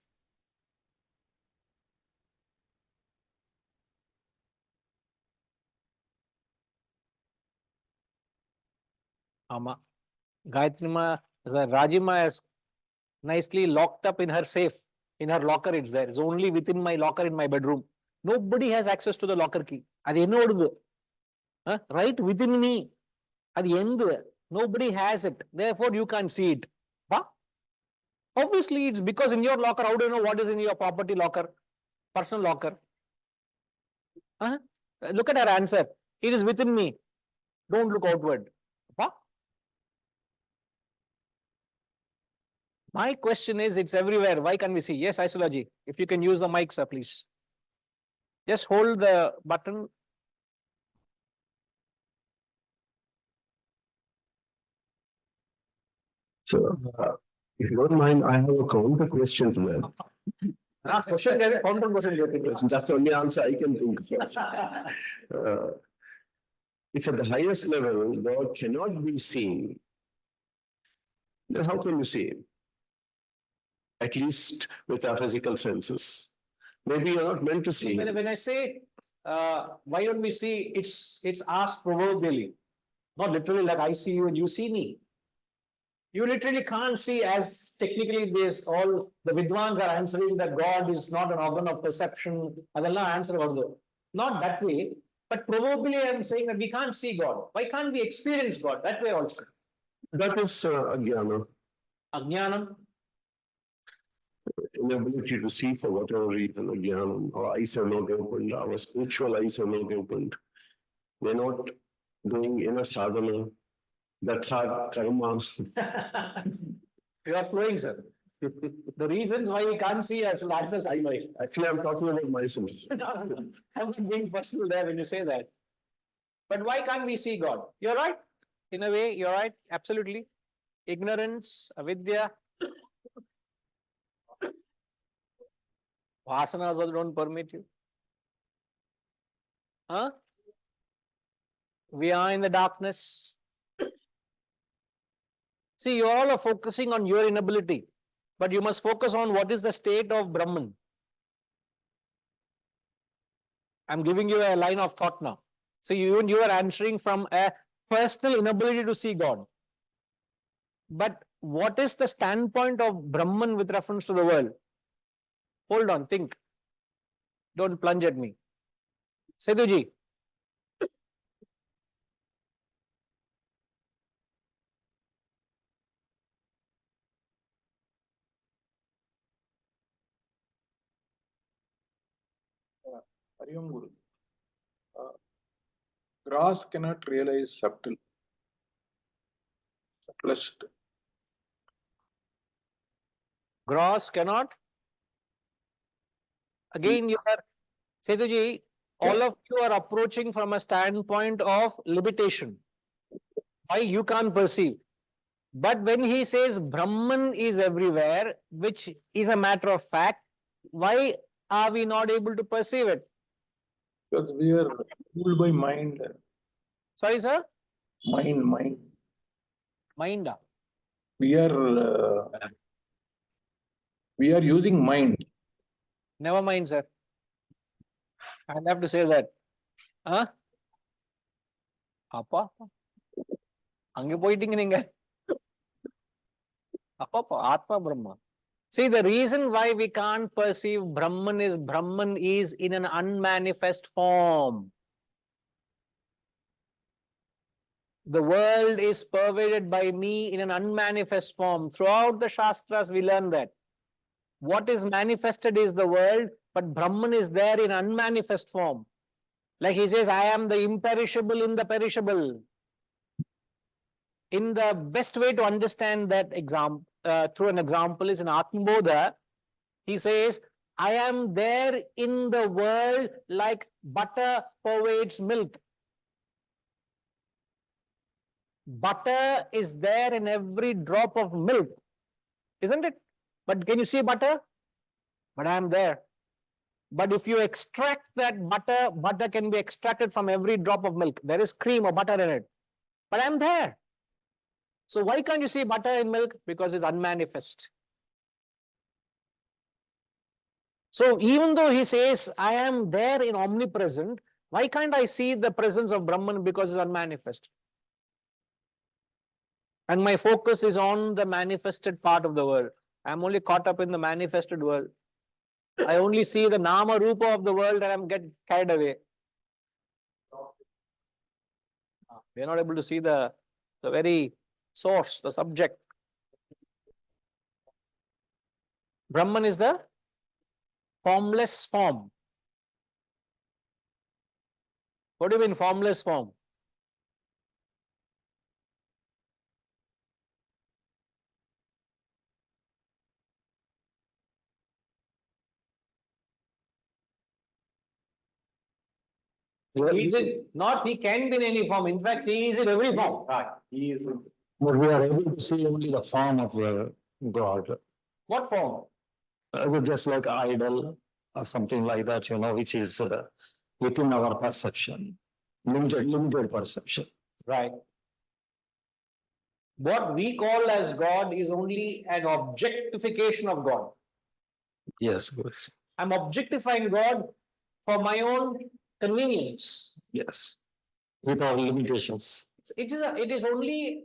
Ama. Gayatri Ma, Rajima is nicely locked up in her safe. In her locker, it's there. It's only within my locker in my bedroom. Nobody has access to the locker key. Adi enna odudu? Right within me. Adi endu. Nobody has it. Therefore, you can't see it. Obviously, it's because in your locker, how do you know what is in your property locker, personal locker? Look at her answer. It is within me. Don't look outward. My question is, it's everywhere. Why can't we see? Yes, Isolaji, if you can use the mic, sir, please. Just hold the button. So, if you don't mind, I have a counter question to that. Question, counter question. That's the only answer I can think of. If at the highest level, God cannot be seen, then how can you see Him? At least with our physical senses. Maybe you're not meant to see Him. When I say, why don't we see, it's asked proverbially, not literally like I see you and you see me. You literally can't see, as technically this, all the Vidwans are answering that God is not an organ of perception. Adella answer vardu. Not that way, but proverbially I'm saying that we can't see God. Why can't we experience God? That way also. That is Ajnana. Ajnanam. inability to see for whatever reason, again, our eyes are not opened, our spiritual eyes are not opened. We're not doing inner sadhana. That's our karma. You are flowing, sir. The reasons why we can't see us, answers I know. Actually, I'm talking about myself. I'm not being personal there when you say that. But why can't we see God? You're right. In a way, you're right. Absolutely. Ignorance, avidya. Vasanas also don't permit you. Huh? We are in the darkness. See, you all are focusing on your inability, but you must focus on what is the state of Brahman. I'm giving you a line of thought now. So you are answering from a personal inability to see God. But what is the standpoint of Brahman with reference to the world? Hold on, think. Don't plunge at me. Sethuji. Hari Om Guru. Gross cannot realize subtle. Subtlest. Gross cannot. Again, you are, Sethuji, all of you are approaching from a standpoint of limitation. Why you can't perceive. But when he says Brahman is everywhere, which is a matter of fact, why are we not able to perceive it? Because we are ruled by mind. Sorry, sir? Mind. Mind. We are using mind. Never mind, sir. I'll have to say that. Huh? Appa? Ange poitinga ninga. Appa, Atma Brahma. See, the reason why we can't perceive Brahman is in an unmanifest form. The world is pervaded by me in an unmanifest form. Throughout the Shastras, we learn that. What is manifested is the world, but Brahman is there in unmanifest form. Like he says, I am the imperishable in the perishable. In the best way to understand that example, through an example is in Atmabodha, he says, I am there in the world like butter pervades milk. Butter is there in every drop of milk, isn't it? But can you see butter? But I am there. But if you extract that butter, butter can be extracted from every drop of milk. There is cream or butter in it. But I am there. So why can't you see butter in milk? Because it's unmanifest. So even though he says, I am there in omnipresent, why can't I see the presence of Brahman? Because it's unmanifest. And my focus is on the manifested part of the world. I'm only caught up in the manifested world. I only see the Nama Rupa of the world and I'm get carried away. We are not able to see the very source, the subject. Brahman is the formless form. What do you mean formless form? He is in, not he can be in any form. In fact, he is in every form. Right, he is. But we are able to see only the form of the God. What form? Just like idol or something like that, which is within our perception, limited perception. Right. What we call as God is only an objectification of God. Yes, good. I'm objectifying God for my own convenience. Yes. With our limitations. It is only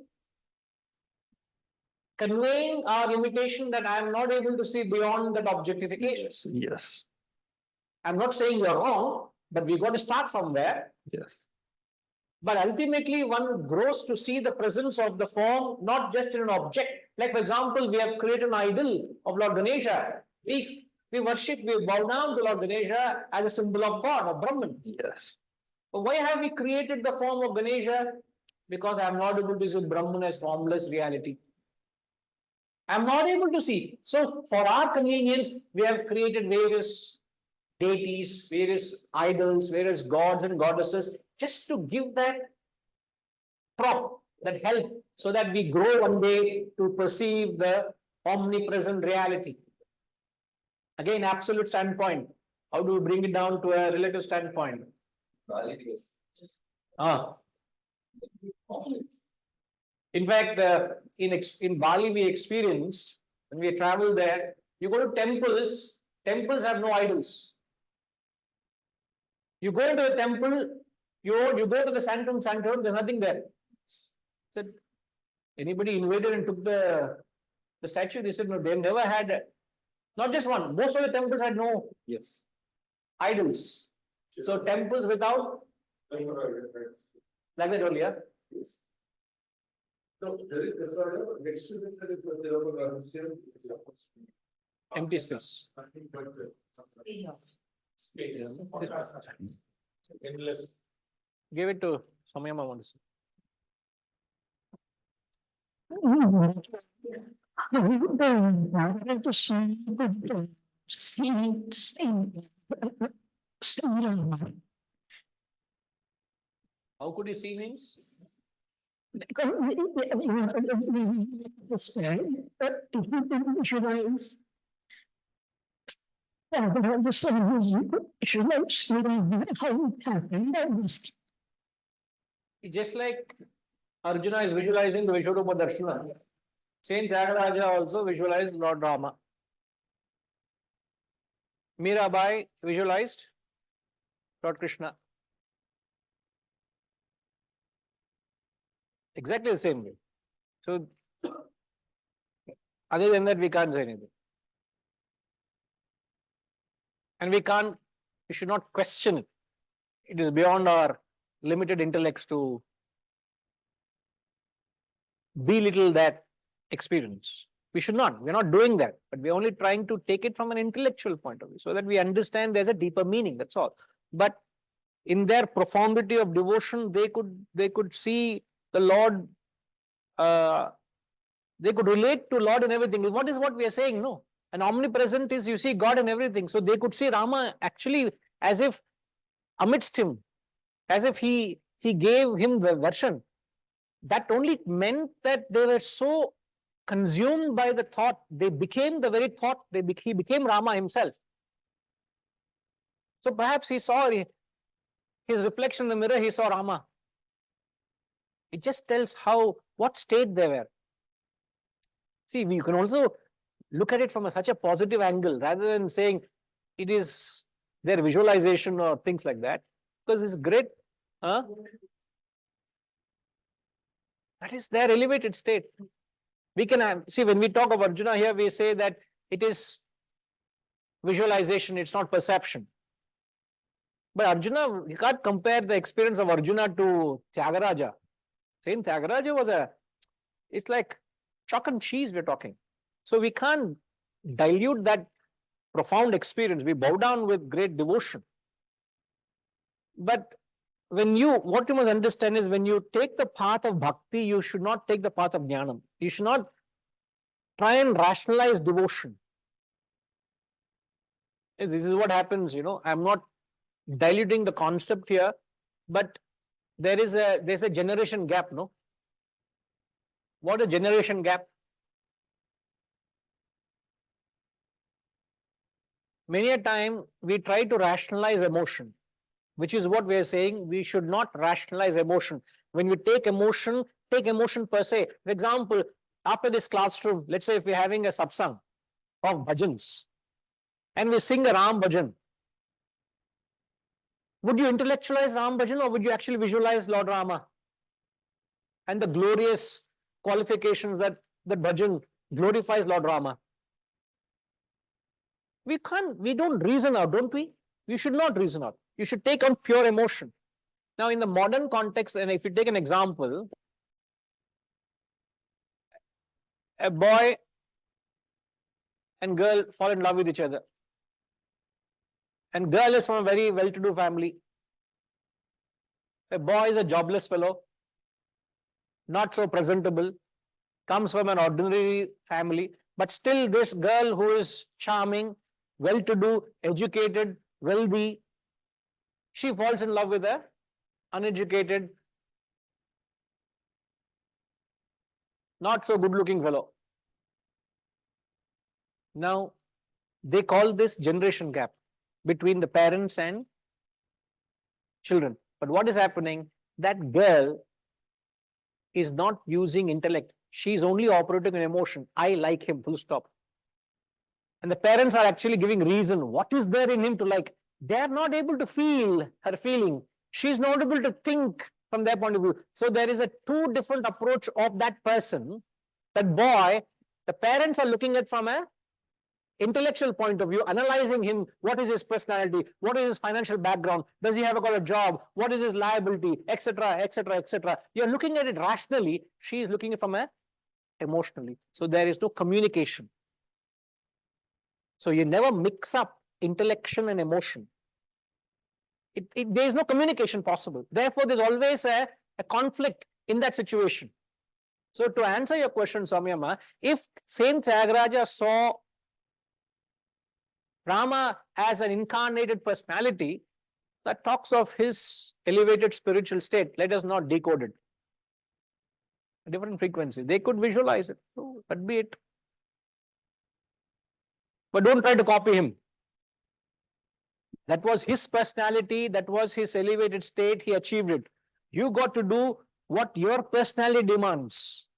conveying our limitation that I am not able to see beyond that objectification. Yes. I'm not saying you're wrong, but we got to start somewhere. Yes. But ultimately, one grows to see the presence of the form, not just in an object. Like, for example, we have created an idol of Lord Ganesha. We worship, we bow down to Lord Ganesha as a symbol of God, of Brahman. Yes. But why have we created the form of Ganesha? Because I am not able to see Brahman as formless reality. I am not able to see. So for our convenience, we have created various deities, various idols, various gods and goddesses, just to give that prop, that help, so that we grow one day to perceive the omnipresent reality. Again, absolute standpoint. How do we bring it down to a relative standpoint? In fact, in Bali, we experienced, when we travel there, you go to temples, temples have no idols. You go into a temple, you go to the sanctum sanctorum, there's nothing there. Said, anybody invaded and took the statue? They said, no, they've never had, not just one, most of the temples had no idols. So temples without, like that earlier. Yes. No, next to it, there is the Empty space. Space. Endless. Give it to Samyama once. How could you see names? Just like Arjuna is visualizing the Vishwarupa Darshana, Saint Tyagaraja also visualized Lord Rama. Mirabai visualized Lord Krishna. Exactly the same way. So, other than that, we can't say anything. And we should not question it. It is beyond our limited intellects to belittle that experience. We should not. We're not doing that, but we're only trying to take it from an intellectual point of view so that we understand there's a deeper meaning. That's all. But in their profundity of devotion, they could see the Lord, they could relate to Lord in everything. What is what we are saying? No. And omnipresent is you see God in everything. So they could see Rama actually as if amidst him, as if he gave him the version. That only meant that they were so consumed by the thought, they became the very thought, he became Rama himself. So perhaps he saw his reflection in the mirror, he saw Rama. It just tells what state they were. See, you can also look at it from such a positive angle rather than saying it is their visualization or things like that, because it's great. That is their elevated state. We can see when we talk of Arjuna here, we say that it is visualization, it's not perception. But Arjuna, you can't compare the experience of Arjuna to Tyagaraja. Same Tyagaraja it's like chalk and cheese we're talking. So we can't dilute that profound experience. We bow down with great devotion. But what you must understand is when you take the path of bhakti, you should not take the path of jnanam. You should not try and rationalize devotion. This is what happens, I'm not diluting the concept here, but there's a generation gap, no? What a generation gap? Many a time we try to rationalize emotion, which is what we are saying. We should not rationalize emotion. When we take emotion per se. For example, after this classroom, let's say if we're having a satsang of bhajans and we sing a Ram bhajan, would you intellectualize Ram bhajan or would you actually visualize Lord Rama and the glorious qualifications that the bhajan glorifies Lord Rama? We don't reason out, don't we? You should not reason out. You should take on pure emotion. Now, in the modern context, and if you take an example, a boy and girl fall in love with each other. And girl is from a very well-to-do family. A boy is a jobless fellow, not so presentable, comes from an ordinary family, but still this girl who is charming, well-to-do, educated, wealthy, she falls in love with a uneducated, not so good-looking fellow. Now, they call this generation gap between the parents and children. But what is happening? That girl is not using intellect. She is only operating on emotion. I like him, full stop. And the parents are actually giving reason. What is there in him to like? They are not able to feel her feeling. She is not able to think from their point of view. So there is a two different approach of that person. That boy, the parents are looking at from a intellectual point of view, analyzing him, what is his personality, what is his financial background, does he have a job, what is his liability, etc., etc., etc. You're looking at it rationally, she is looking at it from a emotionally. So there is no communication. So you never mix up intellection and emotion. There is no communication possible. Therefore, there's always a conflict in that situation. So to answer your question, Samyama, if Saint Tyagaraja saw Rama as an incarnated personality, that talks of his elevated spiritual state. Let us not decode it. A different frequency. They could visualize it. So that be it. But don't try to copy him. That was his personality. That was his elevated state. He achieved it. You got to do what your personality demands.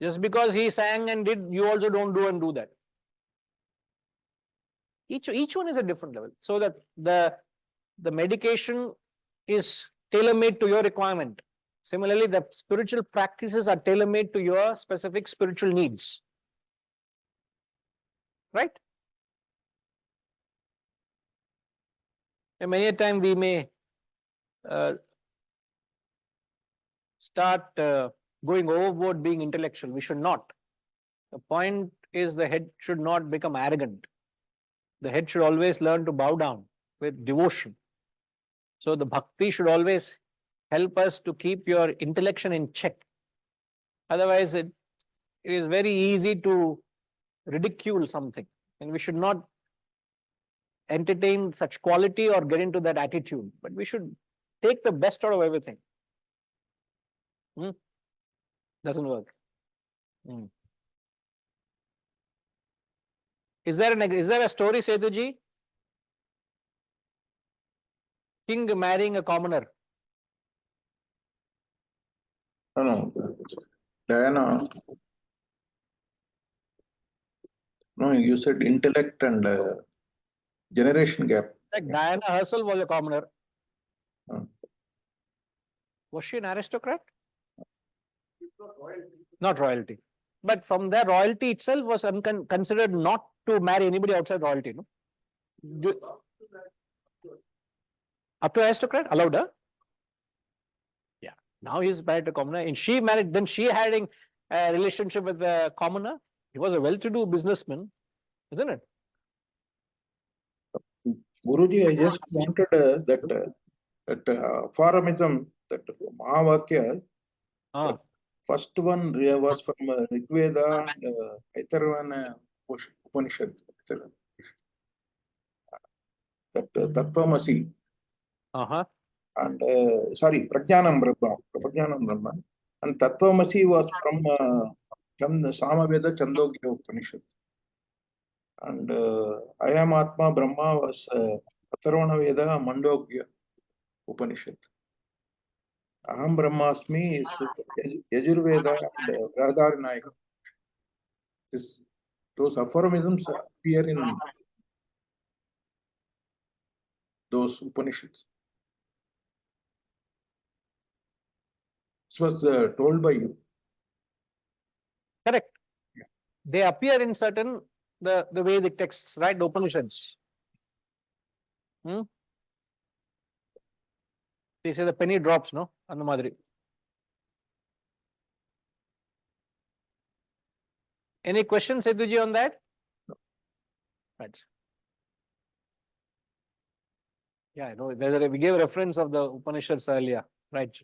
Just because he sang and did, you also don't do that. Each one is a different level. So that the medication is tailor-made to your requirement. Similarly, the spiritual practices are tailor-made to your specific spiritual needs. Right? And many a time we may start going overboard being intellectual. We should not. The point is the head should not become arrogant. The head should always learn to bow down with devotion. So the bhakti should always help us to keep your intellection in check. Otherwise, it is very easy to ridicule something. And we should not entertain such quality or get into that attitude. But we should take the best out of everything. Doesn't work. Is there a story, Setuji? King marrying a commoner. No, Diana. No, you said intellect and generation gap. Like Diana herself was a commoner. Hmm. Was she an aristocrat? Not royalty. But from there, royalty itself was considered not to marry anybody outside royalty. No? Up to aristocrat, allowed her? Yeah. Now he's married to commoner. And she married, then she having a relationship with the commoner. He was a well-to-do businessman, isn't it? Guruji, I just wanted that aphorism, that Mahavakya, first one was from Rigveda and Aitharvana Upanishad. That Tattvamasi. And sorry, Prajnanam Brahma. And Tattvamasi was from Samaveda Chandogya Upanishad. And Ayam Atma Brahma was Atharvana Veda Mandogya Upanishad. Aham Brahmasmi is Yajurveda and Radharanayaka. Those aphorisms appear in those Upanishads. This was told by you. Correct. They appear in certain the Vedic texts, right? The Upanishads. They say the penny drops, no? On the Madri. Any questions, Setuji, on that? Right. Yeah, I know. We gave a reference of the Upanishads earlier, right?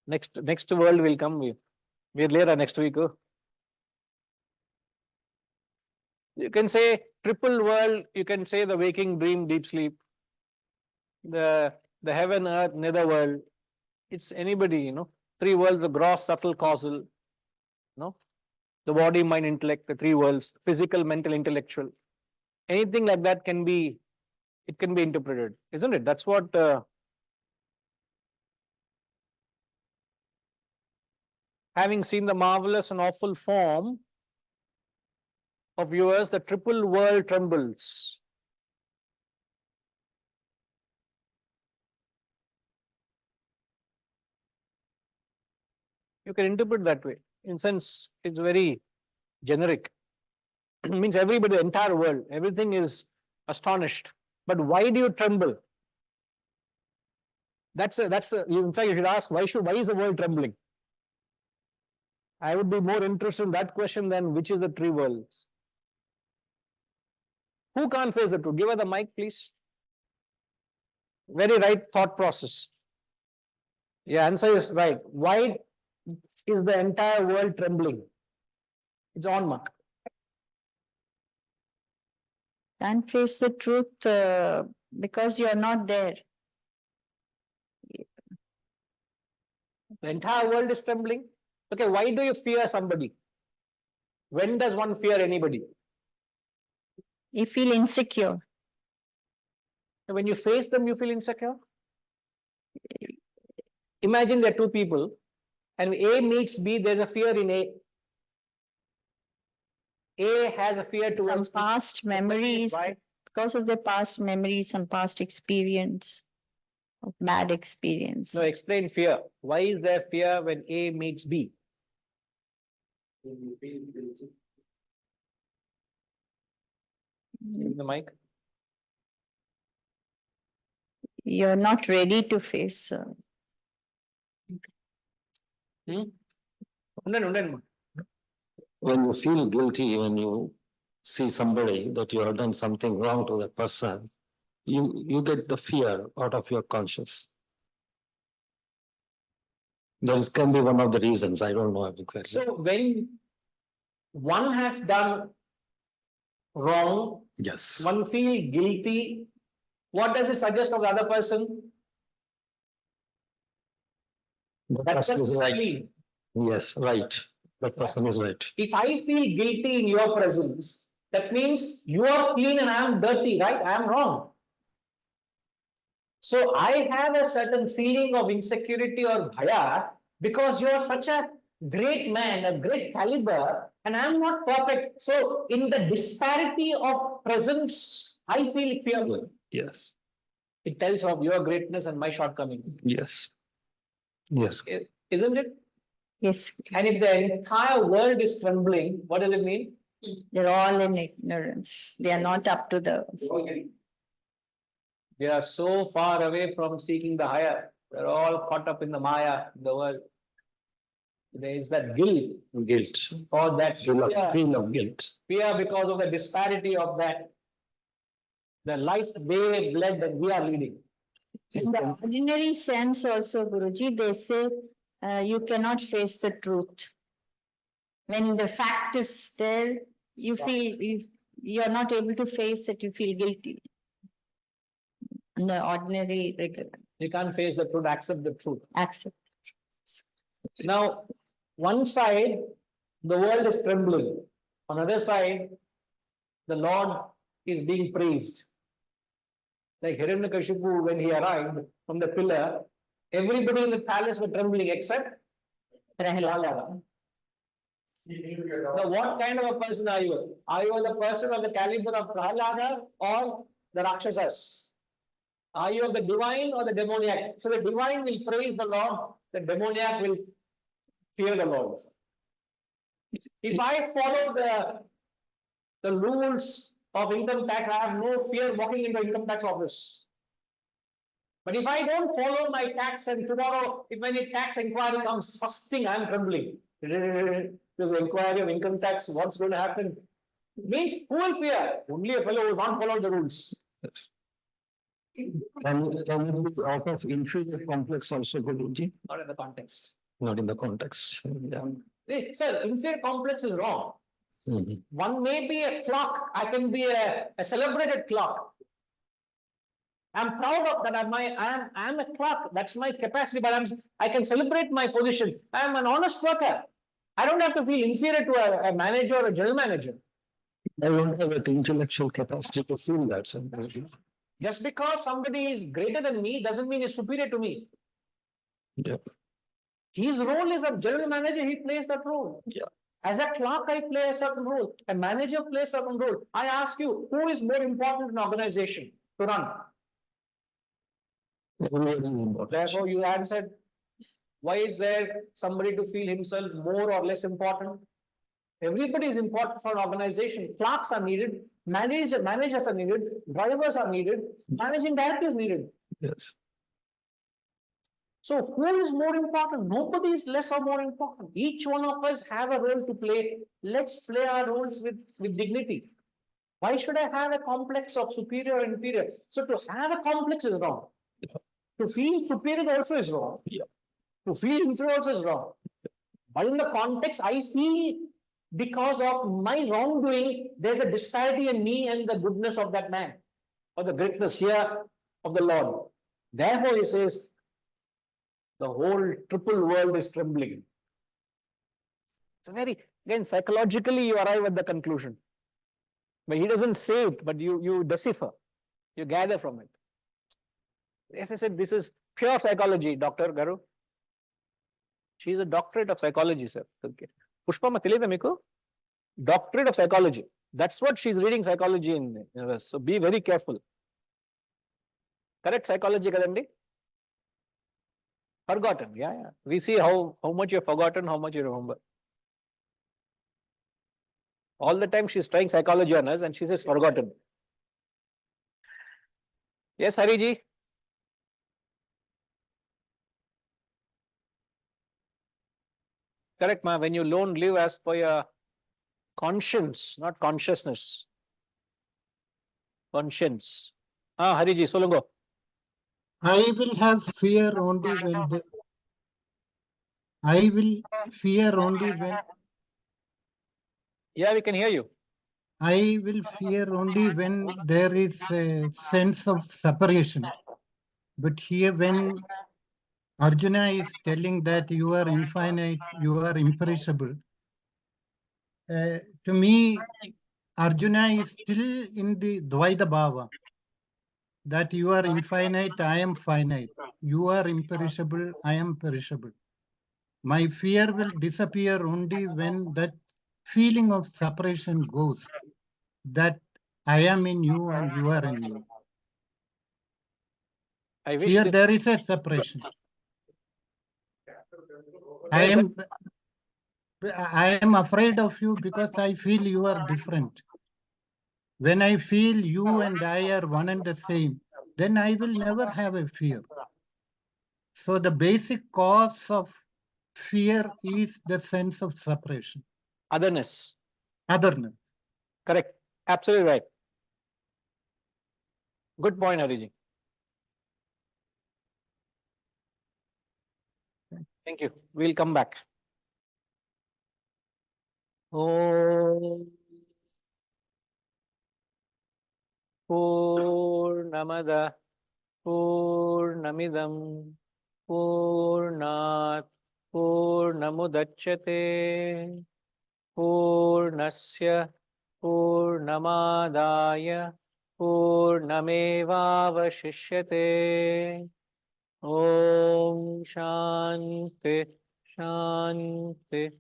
Next world will come. We're later next week. Oh. You can say triple world. You can say the waking, dream, deep sleep. The heaven, earth, netherworld. It's anybody, you know. Three worlds: the gross, subtle, causal. No, the body, mind, intellect. The three worlds: physical, mental, intellectual. Anything like that can be. It can be interpreted, isn't it? That's what. Having seen the marvelous and awful form of yours, the triple world trembles. You can interpret that way. In sense, it's very generic. It means everybody, the entire world, everything is astonished. But why do you tremble? In fact, you should ask, why is the world trembling? I would be more interested in that question than which is the three worlds. Who can't face the truth? Give her the mic, please. Very right thought process. Yeah, answer is right. Why is the entire world trembling? It's on mark. Can't face the truth because you are not there. The entire world is trembling. Okay, why do you fear somebody? When does one fear anybody? You feel insecure. When you face them, you feel insecure. Imagine there are two people and A meets B, there's a fear in A. A has a fear Some towards B. past memories, Why? because of their past memories, some past experience, of bad experience. No, explain fear. Why is there fear when A meets B? Give the mic. You're not ready to face. Undan. When you feel guilty, when you see somebody that you have done something wrong to the person, you get the fear out of your conscience. This can be one of the reasons. I don't know exactly. So when one has done wrong, Yes. one feel guilty, what does it suggest of the other person? The That's person just is right. clean. Yes, right. That person is right. If I feel guilty in your presence, that means you are clean and I am dirty, right? I am wrong. So I have a certain feeling of insecurity or bhaya because you are such a great man, a great caliber, and I am not perfect. So in the disparity of presence, I feel fearful. Yes. It tells of your greatness and my shortcoming. Yes. Yes. Isn't it? Yes, And if the entire world is trembling, what does it mean? they're all in ignorance. They are not up to the. They are so far away from seeking the higher. They're all caught up in the Maya, the world. There is that guilt Guilt. or that Feel of guilt. fear because of the disparity of that. The life they led and we are leading. In the ordinary sense also, Guruji, they say you cannot face the truth. When the fact is there, you feel you are not able to face it, you feel guilty. In the ordinary regular You can't face the truth, accept the truth. accept. Now, one side, the world is trembling. On the other side, the Lord is being praised. Like Hiranyakashipu, when he arrived from the pillar, everybody in the palace were trembling except Prahlada. Now, what kind of a person are you? Are you the person of the caliber of Prahlada or the Rakshasas? Are you of the divine or the demoniac? So the divine will praise the Lord, the demoniac will fear the Lord. If I follow the rules of income tax, I have no fear walking into income tax office. But if I don't follow my tax and tomorrow, if any tax inquiry comes, first thing I am trembling. There's inquiry of income tax, what's going to happen? Means who will fear? Only a fellow who has not followed the rules. Yes. Can it be out of inferior complex also, Guruji? Not in the context. Not in the context. Yeah. Sir, inferior complex is wrong. Mhm. One may be a clock. I can be a celebrated clock. I'm proud of that. I'm a clock. That's my capacity, but I can celebrate my position. I'm an honest worker. I don't have to feel inferior to a manager or a general manager. I don't have the intellectual capacity to feel that. Sir. Just because somebody is greater than me doesn't mean he's superior to me. Yeah. His role is a general manager, he plays that role. Yeah. As a clerk, I play a certain role. A manager plays a certain role. I ask you, who is more important in organization to run? Very important. Therefore, you answered, why is there somebody to feel himself more or less important? Everybody is important for an organization. Clerks are needed, managers are needed, drivers are needed, managing directors needed. Yes. So who is more important? Nobody is less or more important. Each one of us have a role to play. Let's play our roles with dignity. Why should I have a complex of superior or inferior? So to have a complex is wrong. To feel superior also is wrong. Yeah. To feel inferior also is wrong. But in the context, I feel because of my wrongdoing, there's a disparity in me and the goodness of that man, or the greatness here of the Lord. Therefore, he says, the whole triple world is trembling. It's a very, again, psychologically, you arrive at the conclusion. But he doesn't say it, but you decipher, you gather from it. As I said, this is pure psychology, Dr. Garu. She is a doctorate of psychology, sir. Okay. Pushpa Matilida Miku, doctorate of psychology. That's what she's reading psychology in. So be very careful. Correct psychology, Kadandi? Forgotten, yeah. We see how much you've forgotten, how much you remember. All the time she's trying psychology on us and she says forgotten. Yes, Hariji? Correct, ma. When you don't live as per your conscience, not consciousness. Conscience. Hariji, solungo. I will have fear only when I will fear only when Yeah, we can hear you. I will fear only when there is a sense of separation. But here when Arjuna is telling that you are infinite, you are imperishable, to me, Arjuna is still in the Dvaita Bhava, that you are infinite, I am finite. You are imperishable, I am perishable. My fear will disappear only when that feeling of separation goes, that I am in you and you are in me. I wish Here this. there is a separation. I am afraid of you because I feel you are different. When I feel you and I are one and the same, then I will never have a fear. So the basic cause of fear is the sense of separation, Otherness. otherness. Correct. Absolutely right. Good point, Hariji. Thank you. We'll come back. Om Purnamada Purnamidam Purnat Purnamudachyate Purnasya Purnamadaya Purnamevavashishyate. Om Shanti Shanti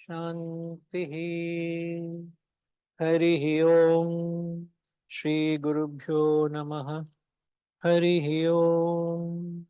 Shanti. Harihi Om. Shri Gurubhyo Namaha. Harihi Om.